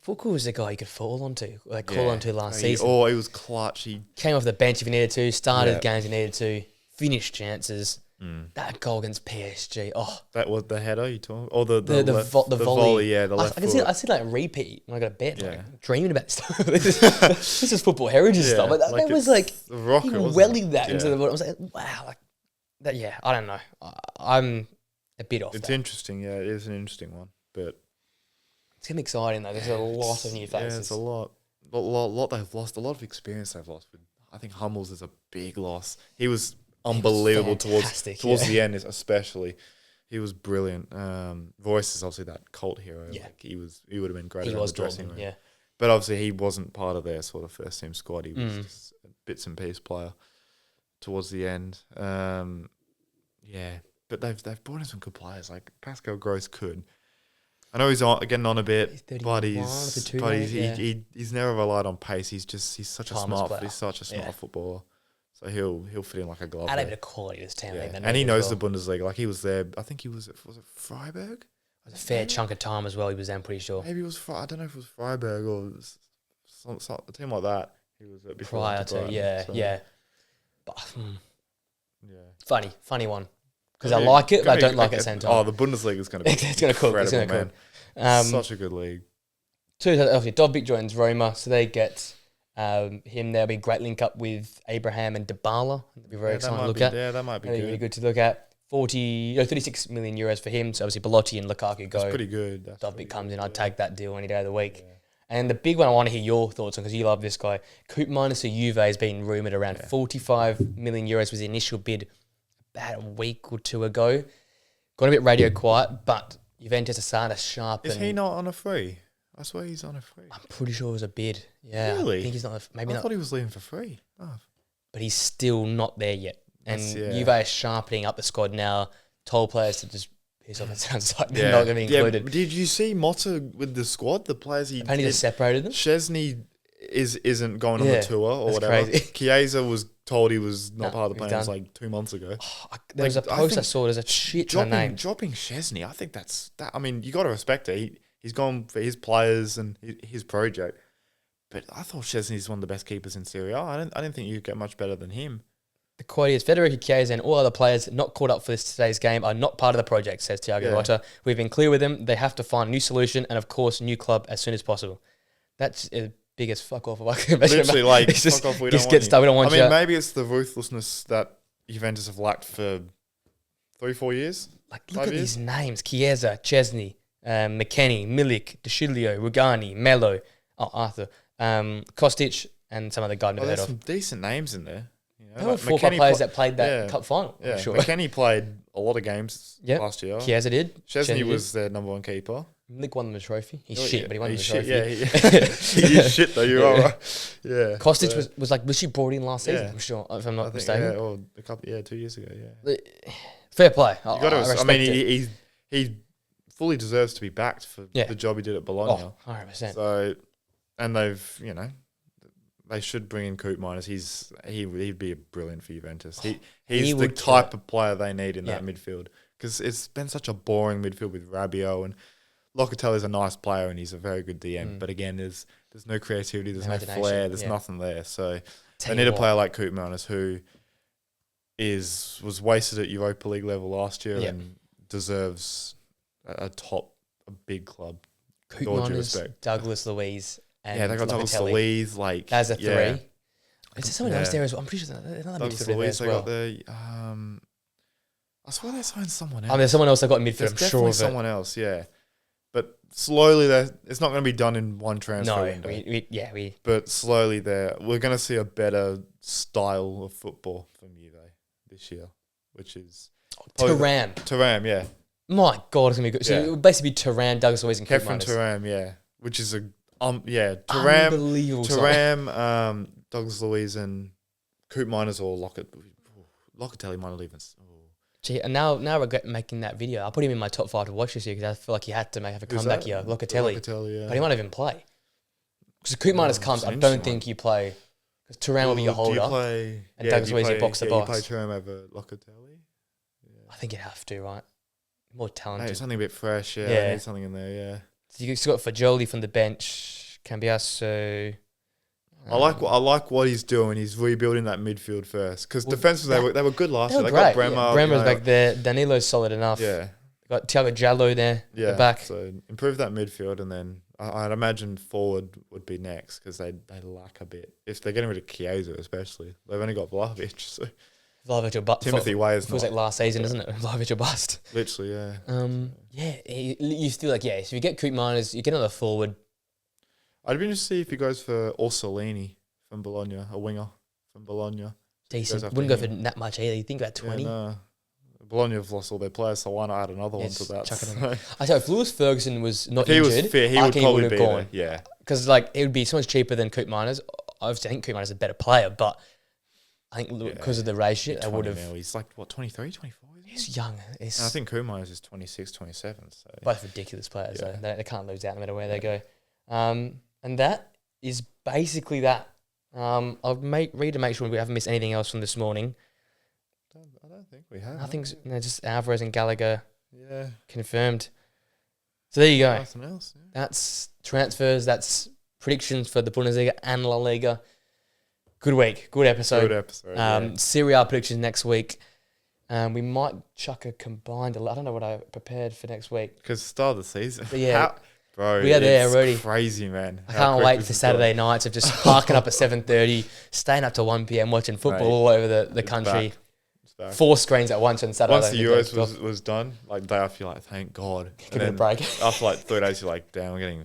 [SPEAKER 1] Fulcook was the guy you could fall onto, call onto last season.
[SPEAKER 2] Oh, he was clutch. He
[SPEAKER 1] came off the bench if he needed to, started games he needed to, finished chances. That goal against PSG. Oh,
[SPEAKER 2] that was the header you talking, or the
[SPEAKER 1] volley.
[SPEAKER 2] Yeah, the left.
[SPEAKER 1] I see like repeat when I got to bed, like dreaming about this stuff. this is football heritage stuff. But that was like he wellied that into the ball. I was like, wow, like that. Yeah, I don't know. I'm a bit off.
[SPEAKER 2] It's interesting. Yeah, it is an interesting one, but
[SPEAKER 1] it's gonna be exciting though. There's a lot of new faces.
[SPEAKER 2] Yeah, it's a lot they've lost. A lot of experience they've lost. I think Hummels is a big loss. He was unbelievable towards the end, especially. He was brilliant. Royce is obviously that cult hero.
[SPEAKER 1] Yeah.
[SPEAKER 2] Like he would have been great in the dressing room.
[SPEAKER 1] Yeah.
[SPEAKER 2] But obviously he wasn't part of their sort of first team squad. He was just a bits and piece player towards the end. But they've brought in some good players. Like Pascal Gross could. I know he's getting on a bit, but he's never relied on pace. He's such a smart footballer. So he'll fit in like a glove.
[SPEAKER 1] Add a bit of quality to this team.
[SPEAKER 2] And he knows the Bundesliga. Like he was there. I think he was it Freiburg?
[SPEAKER 1] It was a fair chunk of time as well. He was there, I'm pretty sure.
[SPEAKER 2] Maybe it was I don't know if it was Freiburg or a team like that. He was at before
[SPEAKER 1] prior to But funny one. Because I like it, but I don't like it at the same time.
[SPEAKER 2] Oh, the Bundesliga is going to be
[SPEAKER 1] it's going to cook. It's going to cook.
[SPEAKER 2] Such a good league.
[SPEAKER 1] Obviously, Dobbik joins Roma, so they get him. There'll be a great link up with Abraham and Dybala. That'll be very exciting to look at.
[SPEAKER 2] Yeah, that might be
[SPEAKER 1] good. Really good to look at. 36 million euros for him. So obviously, Belotti and Lukaku go.
[SPEAKER 2] That's pretty good.
[SPEAKER 1] Dobbik comes in. I'd take that deal any day of the week. Yeah. And the big one I want to hear your thoughts on, because you love this guy. Koopmeiners for Juve has been rumoured around 45 million euros was the initial bid about a week or two ago. Got a bit radio quiet, but Juventus are starting to sharpen.
[SPEAKER 2] Is he not on a free? I swear he's on a free.
[SPEAKER 1] I'm pretty sure it was a bid. Yeah,
[SPEAKER 2] really?
[SPEAKER 1] I think he's not.
[SPEAKER 2] I thought he was leaving for free. Oh.
[SPEAKER 1] But he's still not there yet. And Juve is sharpening up the squad now. Told players to just piss off. It sounds like they're not going to be included.
[SPEAKER 2] Did you see Motta with the squad? The players he
[SPEAKER 1] apparently just separated them.
[SPEAKER 2] Chesney isn't going on the tour or whatever. Crazy. Chiesa was told he was not part of the plans like 2 months ago.
[SPEAKER 1] There was a post I saw. There's a shit ton of names.
[SPEAKER 2] Dropping Chesney, I think that's that. I mean, you got to respect it. He's gone for his players and his project. But I thought Chesney's one of the best keepers in Serie A. I didn't think you could get much better than him.
[SPEAKER 1] The quote is, Federico Chiesa and all other players not caught up for today's game are not part of the project, says Thiago Motta. We've been clear with them. They have to find a new solution and, of course, new club as soon as possible. That's as big as fuck off. I can imagine.
[SPEAKER 2] Literally, like, fuck off, we don't want you.
[SPEAKER 1] We don't want you.
[SPEAKER 2] I mean, maybe it's the ruthlessness that Juventus have lacked for 3-4 years.
[SPEAKER 1] Like, look at these names. Chiesa, Chesney, McKennie, Milik, DeShilio, Rugani, Melo, Arthur, Kostic, and some other guy I've never heard of.
[SPEAKER 2] There's some decent names in there.
[SPEAKER 1] There were 4 or 5 players that played that cup final.
[SPEAKER 2] Yeah,
[SPEAKER 1] I'm sure.
[SPEAKER 2] McKennie played a lot of games last year.
[SPEAKER 1] Chiesa did.
[SPEAKER 2] Chesney was their number one keeper.
[SPEAKER 1] Milik won them a trophy. He's shit, but he won them a trophy.
[SPEAKER 2] He is shit though. You're right. Yeah.
[SPEAKER 1] Kostic was like literally brought in last season. I'm sure, if I'm not mistaken.
[SPEAKER 2] Yeah, or a couple, 2 years ago. Yeah.
[SPEAKER 1] Fair play.
[SPEAKER 2] I mean, he fully deserves to be backed for the job he did at Bologna.
[SPEAKER 1] 100%.
[SPEAKER 2] So, and they've they should bring in Koopmeiners. He'd be brilliant for Juventus. He's the type of player they need in that midfield, because it's been such a boring midfield with Rabiot, and Locatelli's a nice player and he's a very good DM. But again, there's no creativity, there's no flair, there's nothing there. So they need a player like Koopmeiners who was wasted at Europa League level last year and deserves a big club.
[SPEAKER 1] Koopmeiners, Douglas Luiz. And
[SPEAKER 2] they got Douglas Luiz, like
[SPEAKER 1] that's a 3. Is there someone else there as well? I'm pretty sure there's another midfielder there as well.
[SPEAKER 2] I swear they signed someone else.
[SPEAKER 1] I mean, there's someone else they got in midfield.
[SPEAKER 2] I'm sure of it. Someone else, yeah. But slowly, it's not going to be done in one transfer window. But slowly, we're going to see a better style of football from Juve this year, which is Thuram, yeah.
[SPEAKER 1] My God, it's going to be good. So it would basically be Thuram, Douglas Luiz, and
[SPEAKER 2] Kefren Thuram, yeah. Which is Thuram,
[SPEAKER 1] Unbelievable signing.
[SPEAKER 2] Douglas Luiz and Coop Miners or Locatelli might not even.
[SPEAKER 1] Gee, and now I regret making that video. I put him in my top 5 to watch this year because I feel like he had to have a comeback here. Locatelli.
[SPEAKER 2] Yeah.
[SPEAKER 1] But he might even play. Because Coop Miners comes, I don't think you play. Because Thuram will be your holder. And Douglas Luiz your box to box.
[SPEAKER 2] You play Thuram over Locatelli?
[SPEAKER 1] Yeah. I think you'd have to, right? More talented.
[SPEAKER 2] Hey, something a bit fresh, yeah. Need something in there, yeah.
[SPEAKER 1] So you still got Fajoli from the bench. Cambiasso.
[SPEAKER 2] I like what he's doing. He's rebuilding that midfield first. Because defensively, they were good last year. They
[SPEAKER 1] got
[SPEAKER 2] Bremer.
[SPEAKER 1] Yeah. Bremer's back there. Danilo's solid enough.
[SPEAKER 2] Yeah.
[SPEAKER 1] Got Thiago Jallo there at the back.
[SPEAKER 2] So improve that midfield, and then I'd imagine forward would be next because they lack a bit. If they're getting rid of Chiesa, especially. They've only got Vlahovic. So.
[SPEAKER 1] Vlahovic or bust.
[SPEAKER 2] Timothy Way is
[SPEAKER 1] feels like last season, isn't it? Vlahovic or bust.
[SPEAKER 2] Literally, yeah.
[SPEAKER 1] You still so if you get Coop Miners, you get another forward.
[SPEAKER 2] I'd be interested to see if he goes for Orsolini from Bologna, a winger from Bologna.
[SPEAKER 1] Decent. Wouldn't go for that much either. You think about 20?
[SPEAKER 2] Yeah, no. Bologna have lost all their players, so why not add another one to that?
[SPEAKER 1] I tell you, if Lewis Ferguson was not
[SPEAKER 2] if he
[SPEAKER 1] injured,
[SPEAKER 2] was fit, he would probably be
[SPEAKER 1] gone.
[SPEAKER 2] There. Yeah.
[SPEAKER 1] Because it would be so much cheaper than Coop Miners. Obviously, I think Coop Miners is a better player, but I think because of the ratio, I would have...
[SPEAKER 2] He's like, 23, 24?
[SPEAKER 1] He's young.
[SPEAKER 2] I think Coop Miners is 26, 27. So.
[SPEAKER 1] Both ridiculous players, though. They can't lose out no matter where they go. And that is basically that. I'll read to make sure we haven't missed anything else from this morning.
[SPEAKER 2] I don't think we have.
[SPEAKER 1] Nothing's just Alvarez and Gallagher.
[SPEAKER 2] Yeah.
[SPEAKER 1] Confirmed. So there you go.
[SPEAKER 2] Nothing else. Yeah.
[SPEAKER 1] That's transfers. That's predictions for the Bundesliga and La Liga. Good week. Good episode. Serie A predictions next week. We might chuck a combined. I don't know what I prepared for next week.
[SPEAKER 2] Because start of the season.
[SPEAKER 1] But yeah.
[SPEAKER 2] Bro,
[SPEAKER 1] we are there already.
[SPEAKER 2] Crazy, man.
[SPEAKER 1] I can't wait for Saturday nights of just parking up at 7:30, staying up to 1 p.m, watching football all over the country. 4 screens at once on Saturday.
[SPEAKER 2] Once the Euros was done, like day after, you're like, thank God.
[SPEAKER 1] Give it a break.
[SPEAKER 2] After like 3 days, you're like, damn, I'm getting...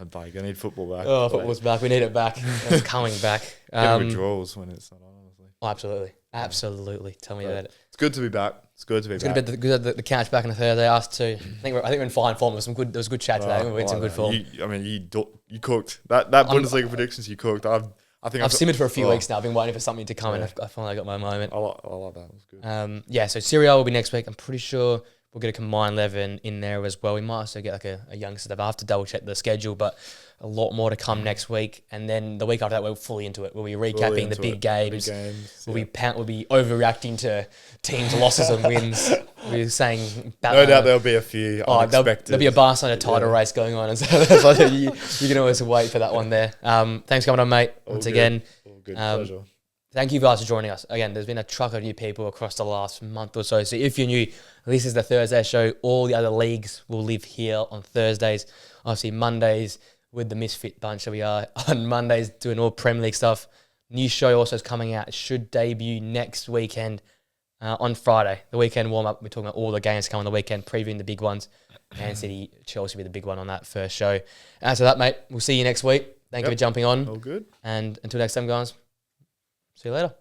[SPEAKER 2] I need football back.
[SPEAKER 1] Oh, football's back. We need it back. It's coming back.
[SPEAKER 2] Get withdrawals when it's not on, honestly.
[SPEAKER 1] Oh, absolutely. Tell me about it.
[SPEAKER 2] It's good to be back. It's good to be back.
[SPEAKER 1] Good the couch back on a Thursday. Us too. I think we're in fine form. There was a good chat today. We're in some good form.
[SPEAKER 2] You cooked that Bundesliga predictions. You cooked. I've
[SPEAKER 1] simmered for a few weeks now. I've been waiting for something to come, and I finally got my moment.
[SPEAKER 2] I like that. It was good.
[SPEAKER 1] So Serie A will be next week. I'm pretty sure we'll get a combined 11 in there as well. We might also get like a youngster. I have to double check the schedule, but a lot more to come next week. And then the week after that, we're fully into it. We'll be recapping the big games. We'll be overreacting to teams' losses and wins. We're saying...
[SPEAKER 2] no doubt there'll be a few unexpected.
[SPEAKER 1] There'll be a Barcelona title race going on. And so you can always wait for that one there. Thanks for coming on, mate. Once again.
[SPEAKER 2] All good. Pleasure.
[SPEAKER 1] Thank you guys for joining us. Again, there's been a truck of new people across the last month or so. So if you're new, this is the Thursday show. All the other leagues will live here on Thursdays. Obviously, Mondays with the Misfit bunch that we are. On Mondays, doing all Premier League stuff. New show also is coming out. It should debut next weekend on Friday. The weekend warm-up. We're talking about all the games coming on the weekend, previewing the big ones. Man City, Chelsea will be the big one on that first show. And so that, mate, we'll see you next week. Thank you for jumping on.
[SPEAKER 2] All good.
[SPEAKER 1] And until next time, guys. See you later.